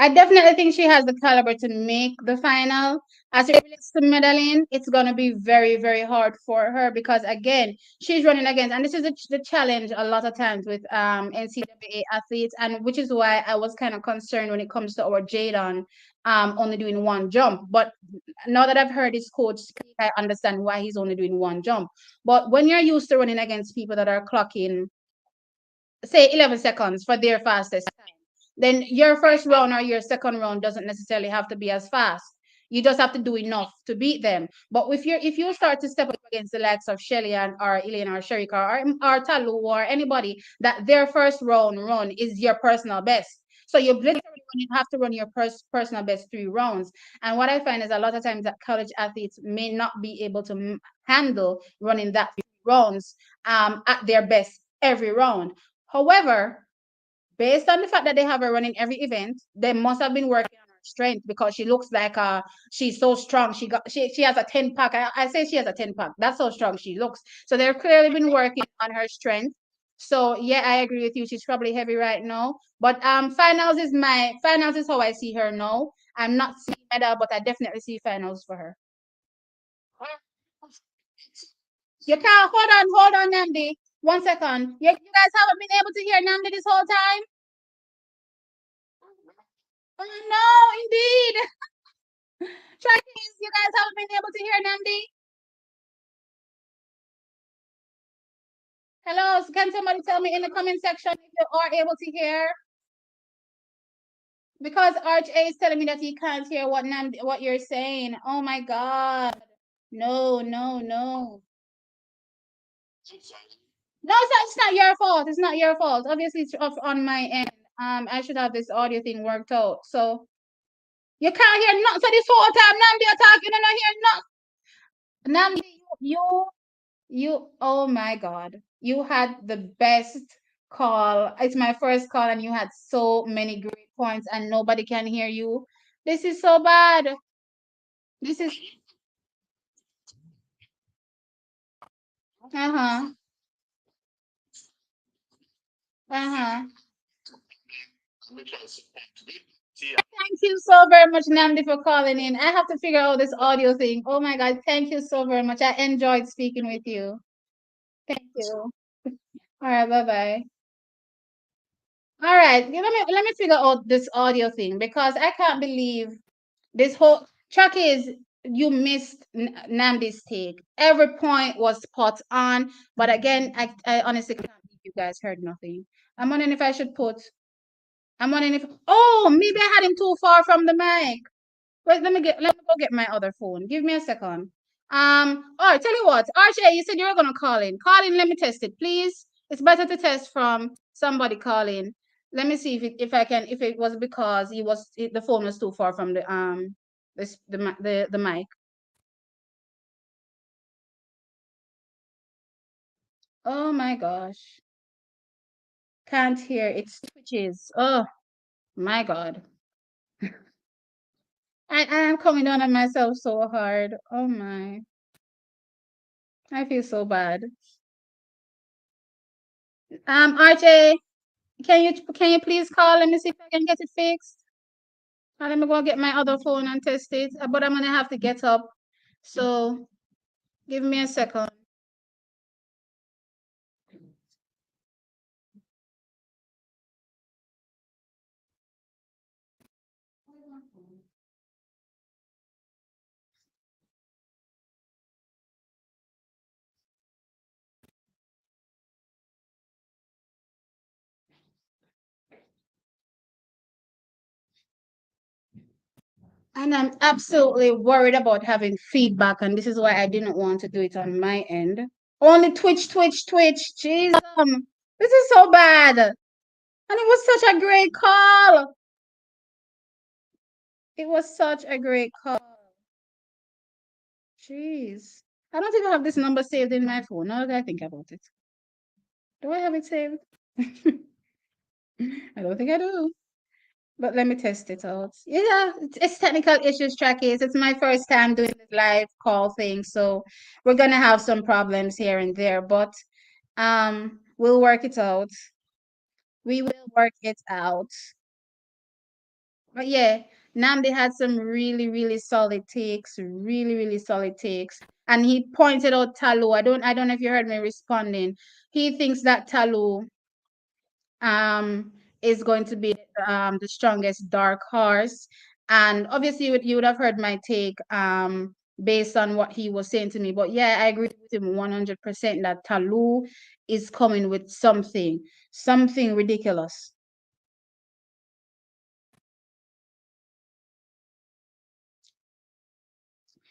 I definitely think she has the caliber to make the final. As it relates to medaling, it's gonna be very, very hard for her because again, she's running against, and this is the challenge a lot of times with NCAA athletes, and which is why I was kind of concerned when it comes to our Jadon only doing one jump. But now that I've heard his coach speak, I understand why he's only doing one jump. But when you're used to running against people that are clocking, say 11 seconds for their fastest time, then your first round or your second round doesn't necessarily have to be as fast. You just have to do enough to beat them. But if you start to step up against the likes of Shelly and or Elaine or Shericka or Talu or anybody that their first round run is your personal best. So you literally have to run your personal best 3 rounds. And what I find is a lot of times that college athletes may not be able to handle running that 3 rounds at their best every round. However, based on the fact that they have her running every event, they must have been working on her strength because she looks like she's so strong. She has a 10 pack. I say she has a 10 pack. That's how strong she looks. So they've clearly been working on her strength. So yeah, I agree with you. She's probably heavy right now. But finals is how I see her now. I'm not seeing medal, but I definitely see finals for her. You can't hold on, Namdi. 1 second. You guys haven't been able to hear Namdi this whole time? Oh, no, indeed. Trackies, you guys haven't been able to hear Namdi? Hello, so can somebody tell me in the comment section if you are able to hear? Because Arch A is telling me that he can't hear what you're saying. Oh my God. No, no, no. No, it's not your fault. It's not your fault. Obviously, it's off on my end. I should have this audio thing worked out. So you can't hear nothing. So this whole time, Namdi, you're talking and I hear nothing. Namdi, oh my God, you had the best call. It's my first call, and you had so many great points, and nobody can hear you. This is so bad. This is, uh-huh, uh-huh. Thank you so very much, Namdi, for calling in. I have to figure out this audio thing. Oh my God, thank you so very much. I enjoyed speaking with you. Thank you. All right, bye-bye. All right, let me figure out this audio thing because I can't believe this whole track is you missed Namdi's take. Every point was spot on, but again, I honestly can't believe you guys heard nothing. I'm wondering if I should put. I'm wondering if. Oh, maybe I had him too far from the mic. Wait, let me go get my other phone. Give me a second. All right, tell you what, RJ, you said you were gonna call in. Call in, let me test it, please. It's better to test from somebody calling. Let me see if I can if it was because the phone was too far from the mic. Oh my gosh. Can't hear. It switches. Oh my God. I'm coming down on myself so hard. Oh my. I feel so bad. RJ, can you please call? Let me see if I can get it fixed. Let me go get my other phone and test it. But I'm gonna have to get up. So give me a second. And I'm absolutely worried about having feedback, and this is why I didn't want to do it on my end. Only Twitch, Twitch, Twitch. Jeez, this is so bad. And it was such a great call. It was such a great call. Jeez. I don't even have this number saved in my phone. Now that I think about it. Do I have it saved? I don't think I do. But let me test it out. Yeah, it's technical issues, trackies. It's my first time doing this live call thing, so we're gonna have some problems here and there, but we'll work it out. We will work it out. But yeah, Namdi had some really, really solid takes, really, really solid takes. And he pointed out Talu. I don't know if you heard me responding. He thinks that Talu is going to be the strongest dark horse. And obviously, you would have heard my take based on what he was saying to me. But yeah, I agree with him 100% that Talu is coming with something ridiculous.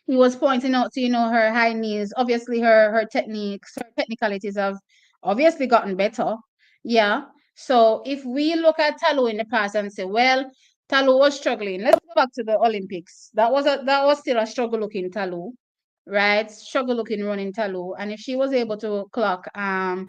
he was pointing out to her high knees. Obviously, her techniques, her technicalities have obviously gotten better. Yeah. So if we look at Talu in the past and say, well, Talu was struggling. Let's go back to the Olympics. That was still a struggle looking Talu, right? Struggle looking running Talu. And if she was able to clock 10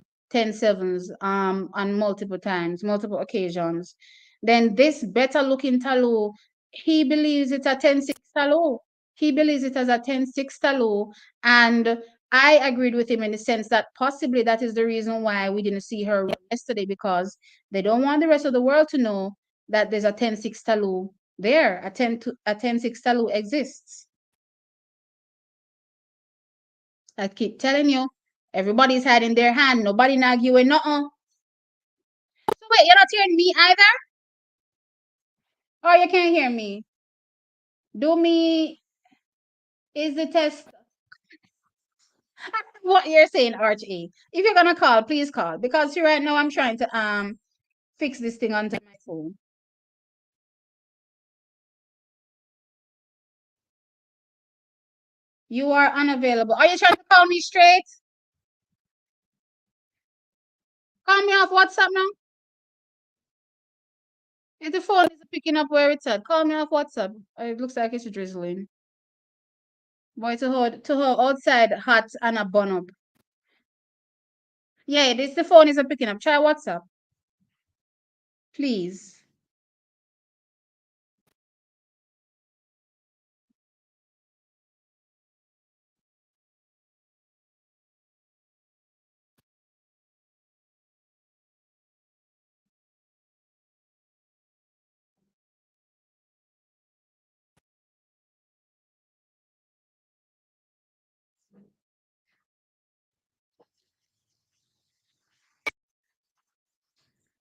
sevens on multiple times, multiple occasions, then this better looking Talu, he believes it's a 10-6 Talu. He believes it as a 10-6 Talu. And I agreed with him in the sense that possibly that is the reason why we didn't see her yesterday, because they don't want the rest of the world to know that there's a 10-6 Talu there. A 10-6 Talu exists. I keep telling you, everybody's hiding their hand. Nobody arguing nothing. So wait, you're not hearing me either? Or you can't hear me? Do me is the test what you're saying, Archie. If you're gonna call, please call. Because right now I'm trying to fix this thing onto my phone. You are unavailable. Are you trying to call me straight? Call me off WhatsApp now. If the phone is picking up where it's at, call me off WhatsApp. It looks like it's drizzling. Boy, to her outside hot and a bun up. Yeah, the phone isn't picking up. Try WhatsApp, please.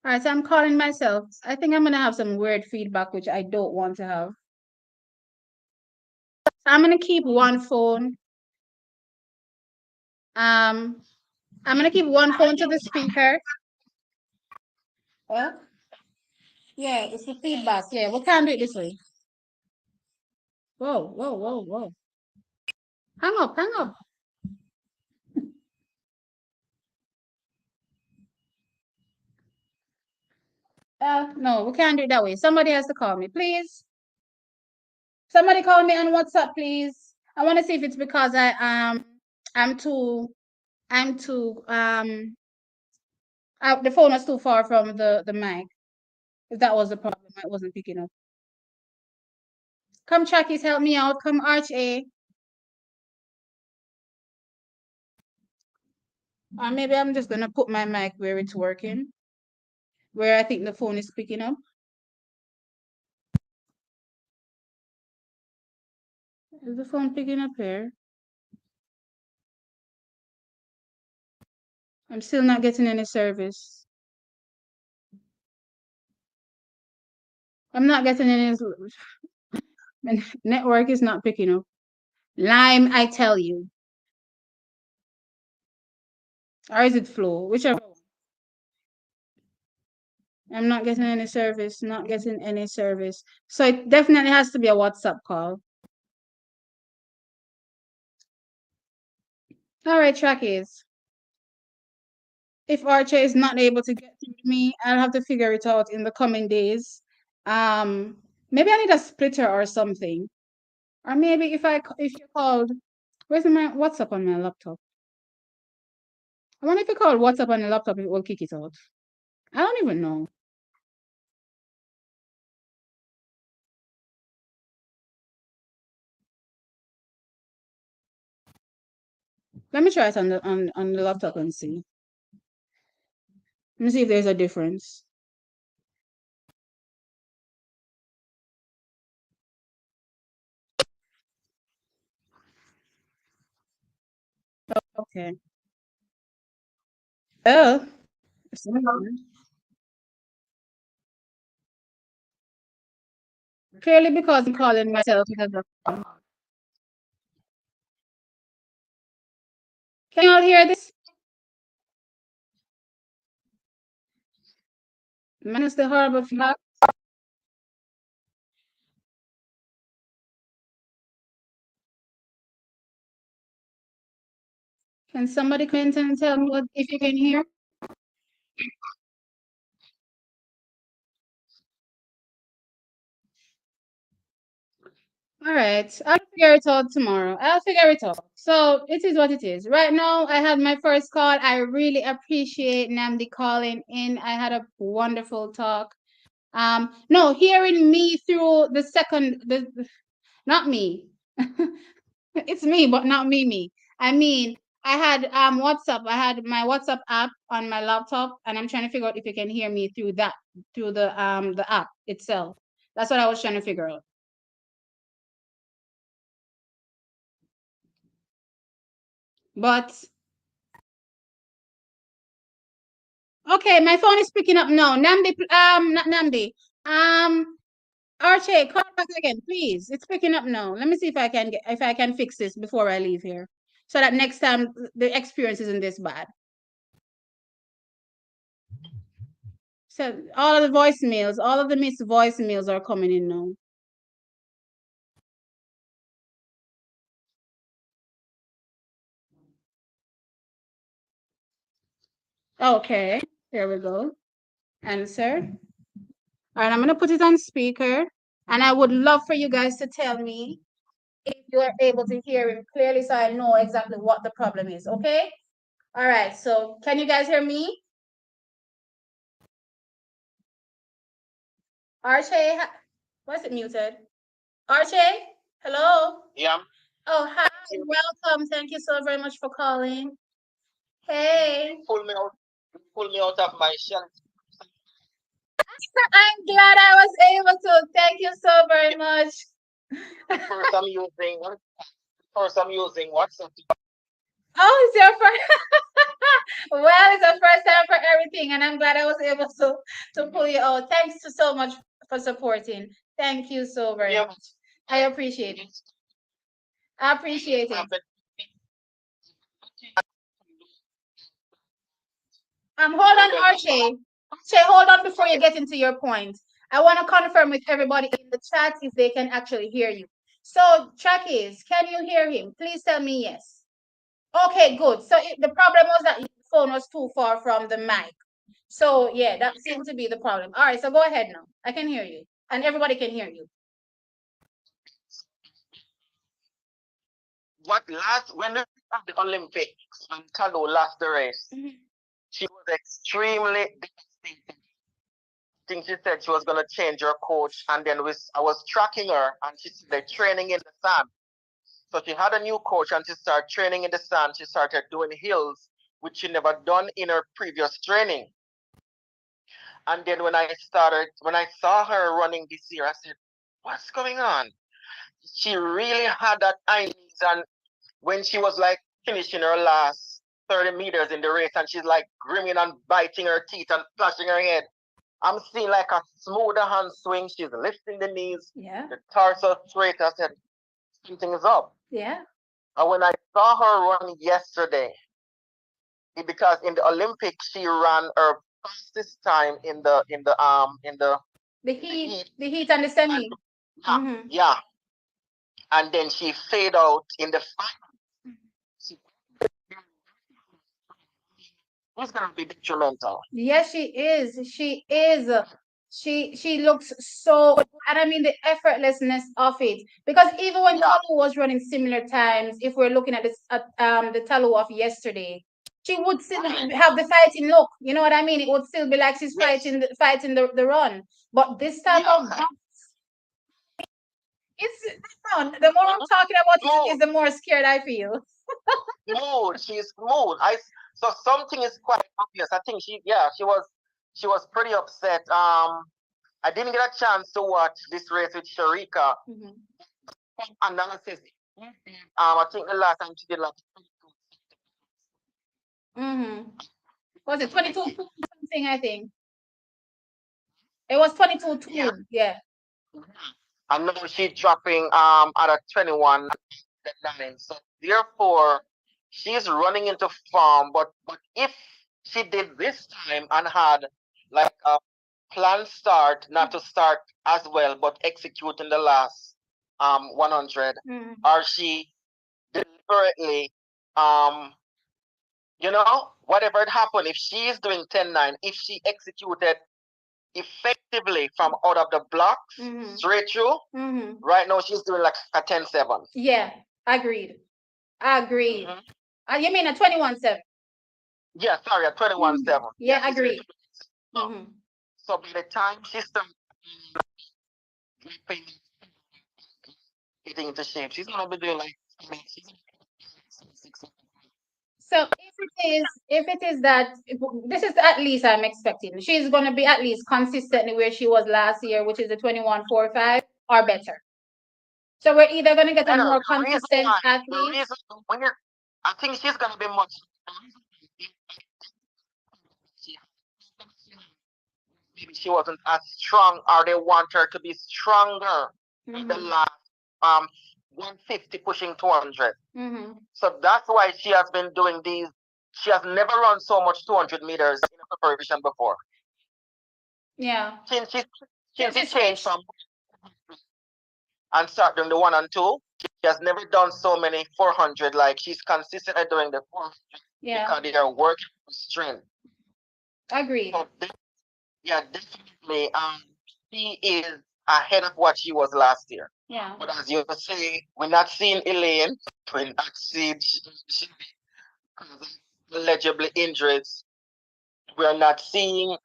All right, so I'm calling myself. I think I'm gonna have some weird feedback, which I don't want to have. So I'm gonna keep one phone. I'm gonna keep one phone to the speaker. Well, yeah, it's the feedback. Yeah, we can't do it this way. Whoa, whoa, whoa, whoa. Hang up, hang up. No, we can't do it that way. Somebody has to call me, please. Somebody call me on WhatsApp, please. I want to see if it's because I'm too the phone was too far from the mic. If that was the problem, I wasn't picking up. Come, Chuckies, help me out. Come, Arch A. Or maybe I'm just gonna put my mic where it's working, where I think the phone is picking up. Is the phone picking up here? I'm still not getting any service. I'm not getting any. My network is not picking up. Lime, I tell you. Or is it Flow? Whichever one. I'm not getting any service. Not getting any service. So it definitely has to be a WhatsApp call. All right, Trackies. If Archer is not able to get through to me, I'll have to figure it out in the coming days. Maybe I need a splitter or something. Or maybe if you called, where's my WhatsApp on my laptop? I wonder if you call WhatsApp on the laptop, it will kick it out. I don't even know. Let me try it on the laptop and see. Let me see if there's a difference. Okay. Oh. Clearly because I'm calling myself because of. Can you all hear this? Minus the horrible fact. Can somebody comment and tell me if you can hear? All right, I'll figure it out tomorrow. I'll figure it out. So it is what it is. Right now, I had my first call. I really appreciate Namdi calling in. I had a wonderful talk. No, hearing me through not me. It's me, but not me. I mean, I had WhatsApp. I had my WhatsApp app on my laptop, and I'm trying to figure out if you can hear me through that, through the app itself. That's what I was trying to figure out. But okay, my phone is picking up now. Namdi, not Namdi. Archie, call back again, please. It's picking up now. Let me see if I can fix this before I leave here, so that next time the experience isn't this bad. So all of the voicemails, all of the missed voicemails are coming in now. Okay, here we go. Answer. All right, I'm gonna put it on speaker, and I would love for you guys to tell me if you are able to hear him clearly, so I know exactly what the problem is. Okay. All right. So can you guys hear me? Archie, what's it muted? Archie, hello. Yeah. Oh, hi. Welcome. Thank you so very much for calling. Hey. Pull me out of my shell. I'm glad I was able to. Thank you so very much. First I'm using WhatsApp. Oh, it's your first. Well, it's a first time for everything, and I'm glad I was able to pull you out. Thanks so much for supporting. Thank you so very much. I appreciate it. I appreciate it. Hold on, Archie. Archie, hold on before you get into your point. I want to confirm with everybody in the chat if they can actually hear you. So, Trackies, can you hear him? Please tell me yes. Okay, good. So the problem was that your phone was too far from the mic. So yeah, that seemed to be the problem. All right, so go ahead now. I can hear you, and everybody can hear you. When we had the Olympics and Kalu lost the race, she was extremely devastated. I think she said she was gonna change her coach, and then I was tracking her, and she said they're training in the sand. So she had a new coach, and she started training in the sand. She started doing hills, which she never done in her previous training. And then when I saw her running this year, I said, "What's going on?" She really had that high knees, and when she was like finishing her last 30 meters in the race, and she's like grinning and biting her teeth and flashing her head, I'm seeing like a smoother hand swing. She's lifting the knees, the torso straight. I said, something is up. Yeah. And when I saw her run yesterday, because in the Olympics she ran her fastest time in the heat and the semi. Yeah. And then she fade out in the final. It's gonna be detrimental. Yes, she is. She is. She looks so, and I mean the effortlessness of it. Because even when Talu was running similar times, if we're looking at this the Talu of yesterday, she would still have the fighting look. You know what I mean? It would still be like she's fighting the run. But this type of it's the more I'm talking about it, is the more scared I feel. She's smooth. So something is quite obvious. I think she was pretty upset. I didn't get a chance to watch this race with Shericka. Analysis. I think the last time she did like. Was it 22 something? I think it was 22-2. Yeah. I know she's dropping at a 21 deadline. So therefore, she's running into form. But if she did this time and had like a planned start, not to start as well, but execute in the last 100, or she deliberately whatever had happened, if she is doing 10-9, if she executed effectively from out of the blocks straight through, right now she's doing like a 10-7. Yeah, agreed. Agreed. You mean a 21-7? Yeah, sorry, a 21-7. Yeah, agreed. So by the time she starts getting into shape, she's gonna be doing like, So if it is that this is at least I'm expecting she's gonna be at least consistently where she was last year, which is the 21.45 or better. So we're either gonna get a better. more The reason consistent why, the athlete. reason when you, I think she's gonna be much. Maybe she wasn't as strong, or they want her to be stronger in the last um 150 pushing 200. So that's why she has been doing these. She has never run so much 200 meters in a preparation before. Yeah. Since she changed from and start doing the 1 and 2, she has never done so many 400. Like she's consistently doing the 400 because they are working for strength. Agreed. So yeah, definitely. She is ahead of what she was last year. Yeah. But as you say, we're not seeing Elaine. We're not seeing legibly injuries. We're not seeing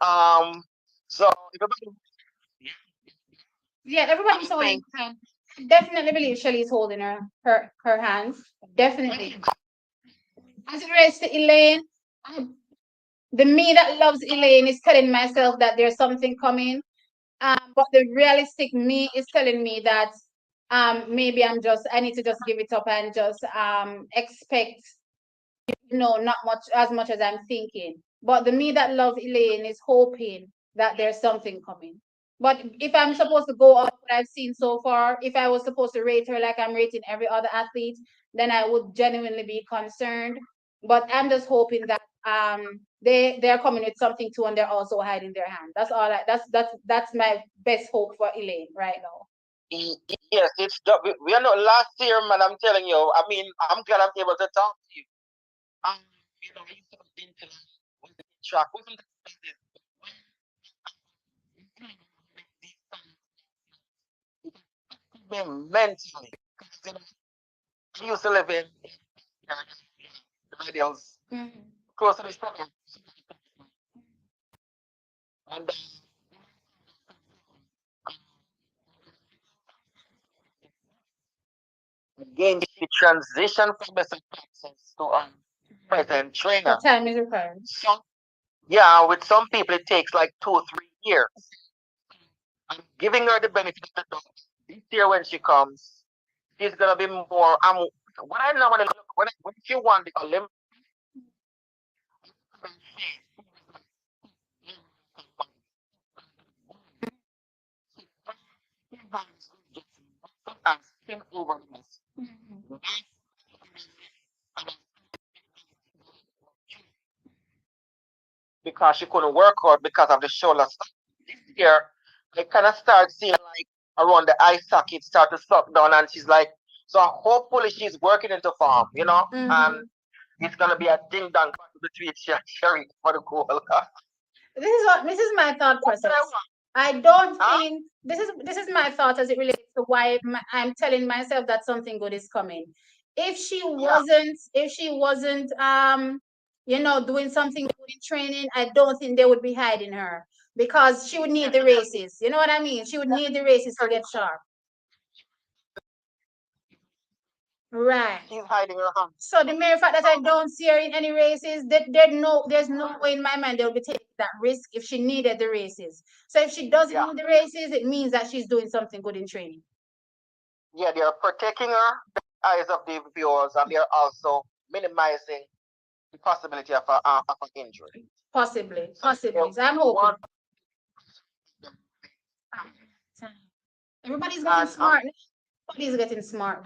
so everybody. Yeah, everybody's holding her hand. Definitely believe Shelly's holding her hands. Definitely. As it relates to Elaine, the me that loves Elaine is telling myself that there's something coming. But the realistic me is telling me that maybe I need to just give it up and just expect not much as I'm thinking. But the me that loves Elaine is hoping that there's something coming. But if I'm supposed to go off what I've seen so far, if I was supposed to rate her like I'm rating every other athlete, then I would genuinely be concerned. But I'm just hoping that they're coming with something too, and they're also hiding their hand. That's all. That's my best hope for Elaine right now. Yes, we are not last year, man. I'm telling you. I mean, I'm glad I'm able to talk to you. Um, I used to be into track. Wasn't mentally? I used to live in radials close to the stadium, and again, she transitioned from the practice to present trainer. The time is required. Some, yeah, with some people it takes like 2 or 3 years. I'm giving her the benefit of the doubt. This year when she comes, she's gonna be more. When I normally look when she won the Olympics, over because she couldn't work out because of the shoulder stuff. This year, I kind of start seeing like around the eye socket start to suck down, and she's like, so hopefully she's working into form, and it's gonna be a ding dong between Sherry for the goal. This is my thought process. I don't think this is my thought as it relates to why I'm telling myself that something good is coming. If she wasn't doing something good in training, I don't think they would be hiding her because she would need the races. You know what I mean? She would need the races to get sharp. Right. She's hiding her hand. So the mere fact that I don't see her in any races, there's no way in my mind they'll be taking that risk if she needed the races. So if she doesn't need the races, it means that she's doing something good in training. Yeah, they are protecting her, the eyes of the viewers, and they are also minimizing the possibility of an injury. Possibly. So I'm hoping. Everybody's getting smart. Everybody's getting smart.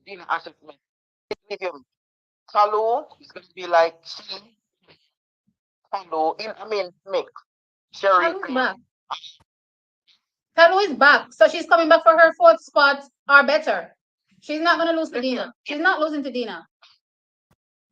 Dina assessment. If you Kalu is going to be like Kalu in I mean mix. Shericka. Kalu is back, so she's coming back for her fourth spot or better. She's not gonna lose to Dina. She's not losing to Dina.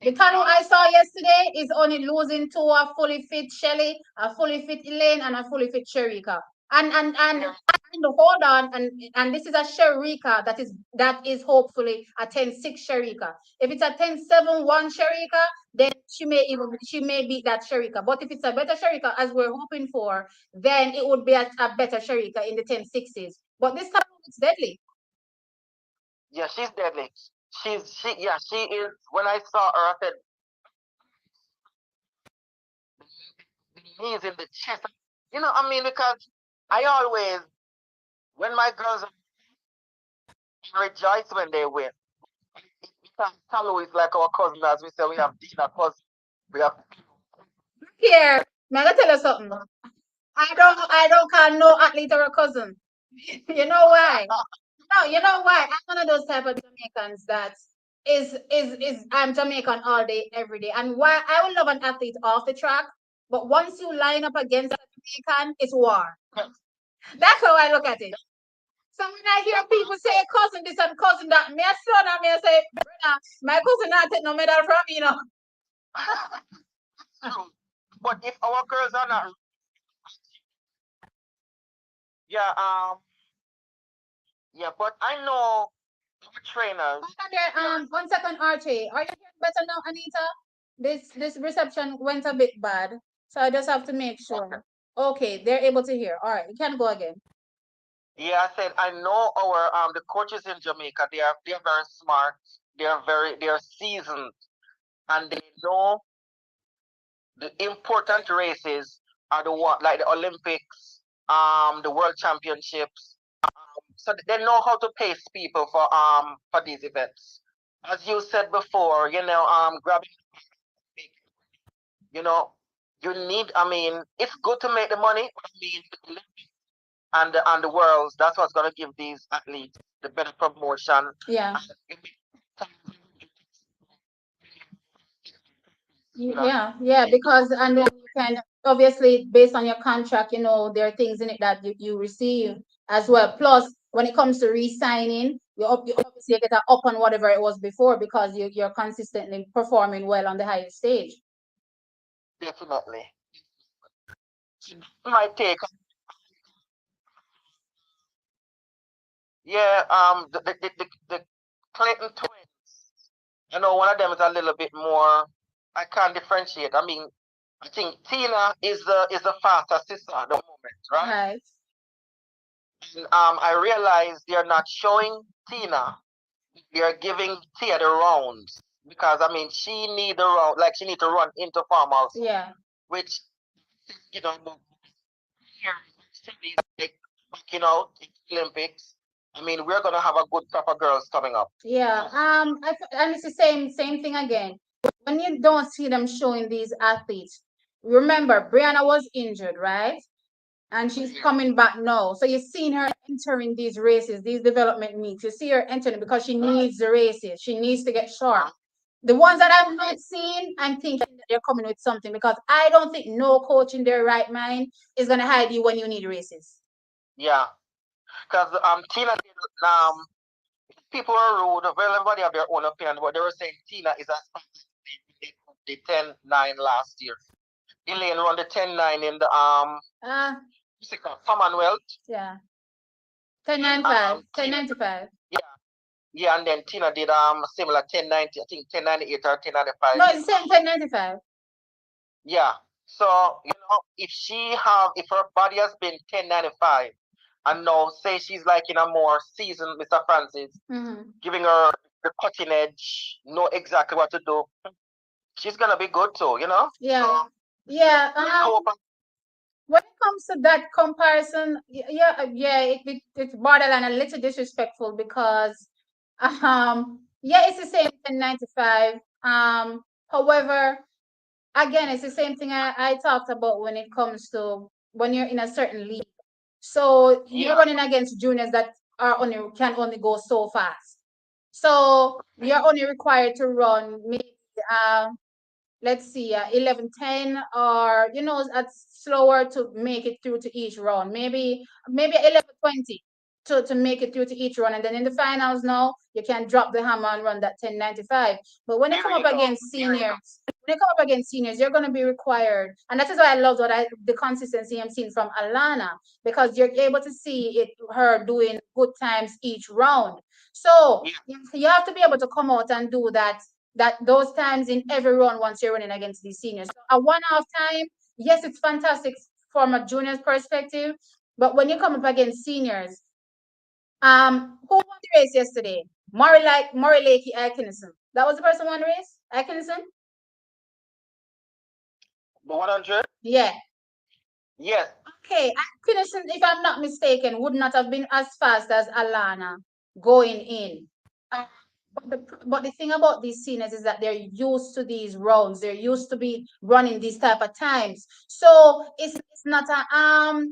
The Kalu I saw yesterday is only losing to a fully fit Shelly, a fully fit Elaine, and a fully fit Shericka. And hold on, and this is a Shericka that is hopefully a 10-6 Shericka. If it's a 10-7-1 Shericka, then she may beat that Shericka. But if it's a better Shericka as we're hoping for, then it would be a better Shericka in the 10-6s. But this time it's deadly. Yeah, she's deadly. She is. When I saw her, I said, the knees in the chest. I mean, because I always, when my girls rejoice when they win. Because Kalu is like our cousin, as we say, we have Dina cousin, we have. Here, may I tell you something? I don't call no athlete or a cousin. You know why? No, you know why? I'm one of those type of Jamaicans that is I'm Jamaican all day, every day. And why I will love an athlete off the track, but once you line up against a Jamaican, it's war. That's how I look at it. So when I hear people say cousin this and cousin that, me a son and me a say, brother, my cousin not take no medal from me, you know. True. But if our girls are not, yeah, yeah, but I know our trainers. There, 1 second, Archie. Are you hearing better now, Anita? This reception went a bit bad, so I just have to make sure. Okay, they're able to hear. All right, we can go again. Yeah, I said I know our the coaches in Jamaica. They are very smart. They are seasoned, and they know the important races are the one like the Olympics, the World Championships. So they know how to pace people for these events. As you said before, grabbing, you know, you need. I mean, it's good to make the money. But I mean, the Olympics and the worlds. That's what's gonna give these athletes the better promotion. Yeah. Yeah, because and then you can obviously based on your contract, there are things in it that you receive as well. Plus, when it comes to re-signing, you obviously get up on whatever it was before because you're consistently performing well on the highest stage. Definitely. My take. Yeah. The Clinton twins. One of them is a little bit more. I can't differentiate. I mean, I think Tina is the faster sister at the moment, right? Right. And I realize they're not showing Tina. They're giving Tia the rounds because I mean she need the round, like she need to run into farm also. Yeah. Which here like backing out in Olympics. I mean, we're gonna have a good crop of girls coming up. Yeah. And it's the same thing again. When you don't see them showing these athletes, remember Brianna was injured, right? And she's coming back now. So you're seeing her entering these races, these development meets. You see her entering because she needs the races. She needs to get sharp. The ones that I've not seen, I'm thinking that they're coming with something because I don't think no coach in their right mind is gonna hide you when you need races. Yeah, because Tina did people are rude. Well, everybody have their own opinion, but they were saying Tina is a the 10-9 last year. Elaine run the 10-9 in the Commonwealth. Yeah. 1095. 1095. Yeah. Yeah, and then Tina did similar 1090, I think 1098 or 1095. No, it's the same 1095. Yeah. So, if her body has been 1095 and now say she's like in a more seasoned Mr. Francis, giving her the cutting edge, know exactly what to do, she's gonna be good too, Yeah. So, yeah. When it comes to that comparison, it's borderline a little disrespectful because, it's the same 1095. However, again, it's the same thing I talked about when it comes to when you're in a certain league. So you're running against juniors that can only go so fast. So you're only required to run maybe let's see, 11:10, or it's slower to make it through to each round. Maybe 11:20 to make it through to each round, and then in the finals now you can drop the hammer and run that 10:95. But when you come up against seniors, you're going to be required, and that is why I love the consistency I'm seeing from Alana, because you're able to see her doing good times each round. So you have to be able to come out and do those times in every run once you're running against these seniors. So a 1 hour time, yes, it's fantastic from a junior's perspective, but when you come up against seniors, who won the race yesterday? Murray Lakey Atkinson. That was the person who won the race? Atkinson? The 100? Yeah. Yes. Okay, Atkinson, if I'm not mistaken, would not have been as fast as Alana going in. But the thing about these seniors is that they're used to these rounds. They're used to be running these type of times. So it's not a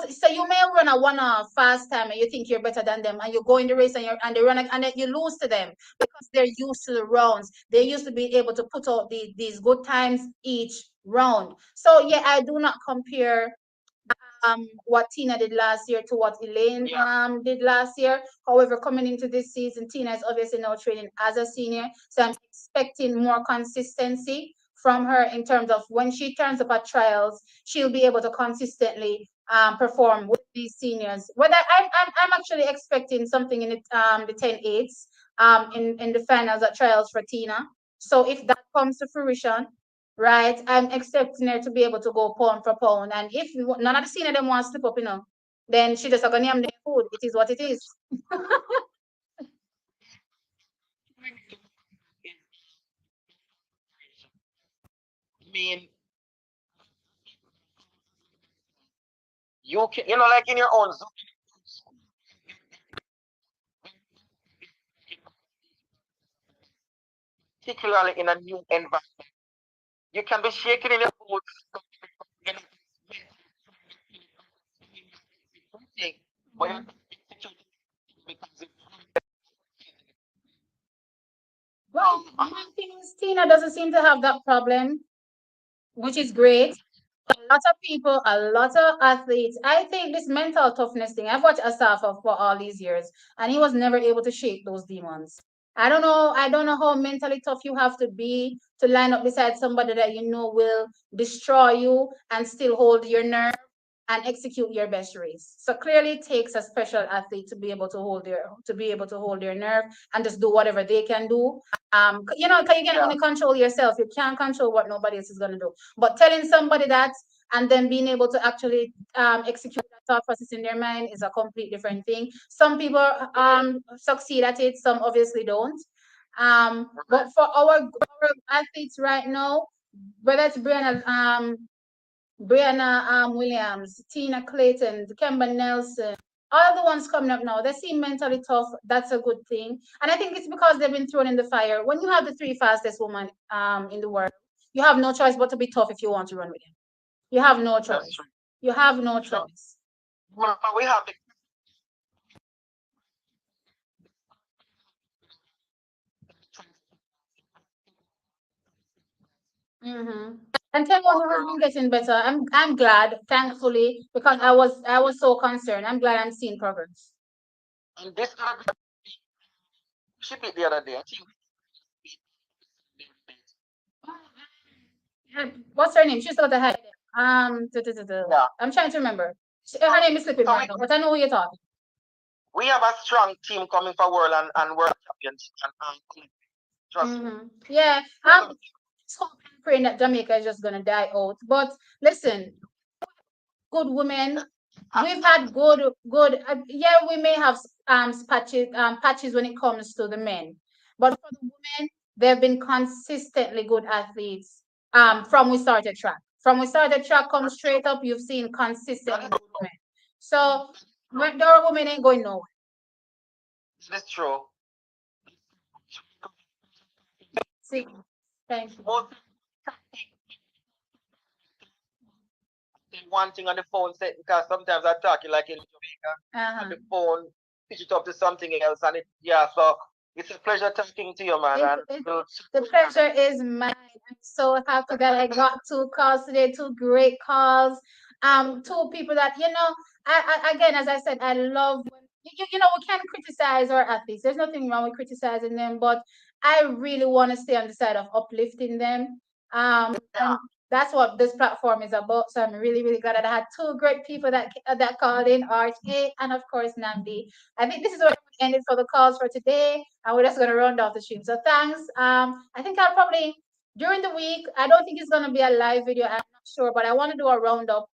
so you may run a 1 hour fast time and you think you're better than them, and you go in the race and they run and then you lose to them because they're used to the rounds. They're used to be able to put out these good times each round. So yeah, I do not compare what Tina did last year to what Elaine did last year. However, coming into this season, Tina is obviously now training as a senior, so I'm expecting more consistency from her in terms of when she turns up at trials, she'll be able to consistently perform with these seniors. Whether I'm actually expecting something in the 10-8s in the finals at trials for Tina. So if that comes to fruition, right? I'm expecting her to be able to go pound for pound. And if none of the senior them want to slip up, then she just gonna name the food. It is what it is. I mean, you can, like in your own zone, particularly in a new environment, you can be shaking in your boots, you know, but because Well, one thing is Tina doesn't seem to have that problem, which is great. A lot of people, a lot of athletes. I think this mental toughness thing, I've watched Asafa for all these years, and he was never able to shake those demons. I don't know how mentally tough you have to be to line up beside somebody that you know will destroy you and still hold your nerve and execute your best race. So clearly it takes a special athlete to be able to hold their nerve and just do whatever they can do. Because you can only control yourself. You can't control what nobody else is gonna do. But telling somebody that and then being able to actually execute that thought process in their mind is a complete different thing. Some people succeed at it, some obviously don't. But for our athletes right now, whether it's Brianna Williams, Tina Clayton, Kemba Nelson, all the ones coming up now, they seem mentally tough. That's a good thing. And I think it's because they've been thrown in the fire. When you have the three fastest women in the world, you have no choice but to be tough if you want to run with them. You have no choice. You have no choice. but we have the Mm-hmm. And Kevin has been getting better. I'm glad, thankfully, because I was so concerned. I'm glad I'm seeing progress. and this other she beat the other day. I think What's her name? She's got a head. yeah. I'm trying to remember. Her name is slipping So right now, but I know who you're talking. we have a strong team coming for world and world championship and trust me. Mm-hmm. Yeah. So I'm praying that Jamaica is just gonna die out. But listen, good women. We've had good. Yeah, we may have patches when it comes to the men, but for the women, they've been consistently good athletes. From we started track. From we started track, come straight up. You've seen consistently good women. So the women ain't going nowhere. That's true. See, thank you. But one thing on the phone set because sometimes I talk like in Jamaica and Uh-huh. the phone pitch it up to something else and it so It's a pleasure talking to you, man. And The pleasure is mine. I'm so happy that I got 2 calls today, 2 great calls. Two people that, again, as I said, I love when, we can criticize our athletes. There's nothing wrong with criticizing them, but I really want to stay on the side of uplifting them. And that's what this platform is about. So I'm really, really glad that I had 2 great people that called in, RJ and of course Nandi. I think this is where we ended for the calls for today, and we're just gonna round off the stream. So thanks. I think I'll probably during the week. I don't think it's gonna be a live video. I'm not sure, but I want to do a roundup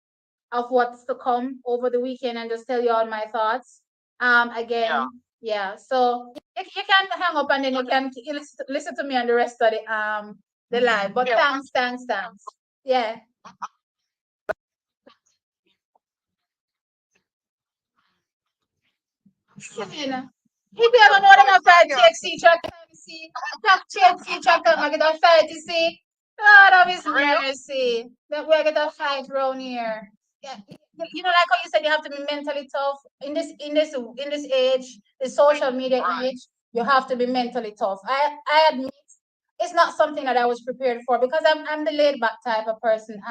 of what's to come over the weekend and just tell you all my thoughts. Again, yeah. So you can hang up and then you can listen to me and the rest of the live. But thanks. Yeah. Fine. If you ever know them a fight TXC track, see, track TXC track, I get a fight, you see. Lord of His mercy. That we get a fight round here. Yeah. Like how you said, you have to be mentally tough in this age, the social media age. You have to be mentally tough. I admit it's not something that I was prepared for because I'm the laid back type of person.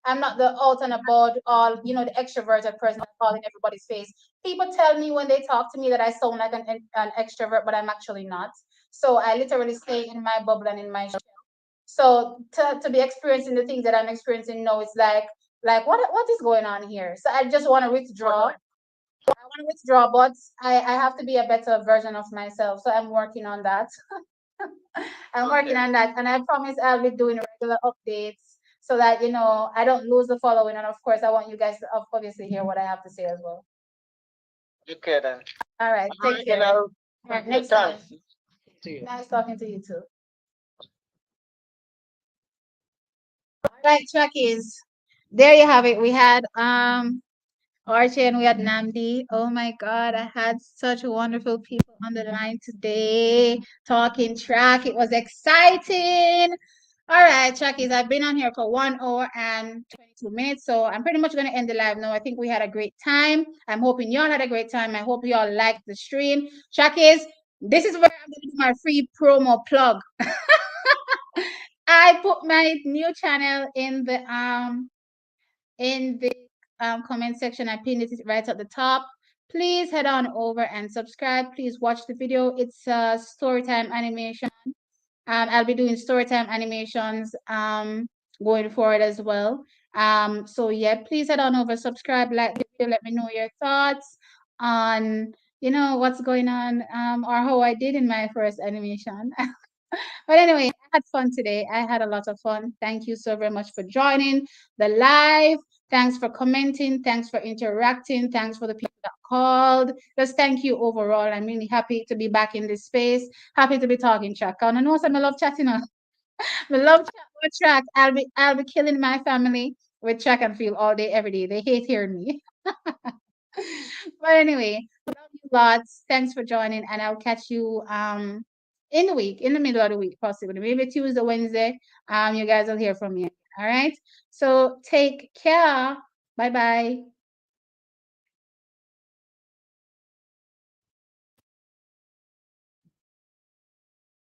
I'm not the out and about, all the extroverted person that's all in everybody's face. People tell me when they talk to me that I sound like an extrovert, but I'm actually not. So I literally stay in my bubble and in my shell. So to be experiencing the things that I'm experiencing now, it's like what is going on here? So I just want to withdraw. But I have to be a better version of myself. So I'm working on that. I'm working on that, and I promise I'll be doing regular updates so that I don't lose the following. And of course, I want you guys to obviously hear what I have to say as well. Okay then. All right, take care. All right, next time. Nice talking to you too. All right, Chuckies. There you have it. We had Archie and we had Namdi. Oh my God, I had such wonderful people on the line today talking track. It was exciting. All right, Chuckies, I've been on here for 1 hour and 22 minutes, so I'm pretty much going to end the live now. I think we had a great time. I'm hoping y'all had a great time. I hope y'all liked the stream. Chuckies, this is where I'm going to do my free promo plug. I put my new channel in the comment section. I pinned it right at the top. Please head on over and subscribe. Please watch the video. It's storytime animation. I'll be doing storytime animations going forward as well. So yeah, please head on over, subscribe, like the video, let me know your thoughts on what's going on or how I did in my first animation. But anyway, I had fun today. I had a lot of fun. Thank you so very much for joining the live. Thanks for commenting. Thanks for interacting. Thanks for the people that called. Just thank you overall. I'm really happy to be back in this space. Happy to be talking track. And I know some I love chatting on. I love chat with track. I'll be killing my family with track and field all day, every day. They hate hearing me. But anyway, love you lots. Thanks for joining, and I'll catch you in the week, in the middle of the week, possibly. Maybe Tuesday, Wednesday. You guys will hear from me. All right. So take care. Bye bye.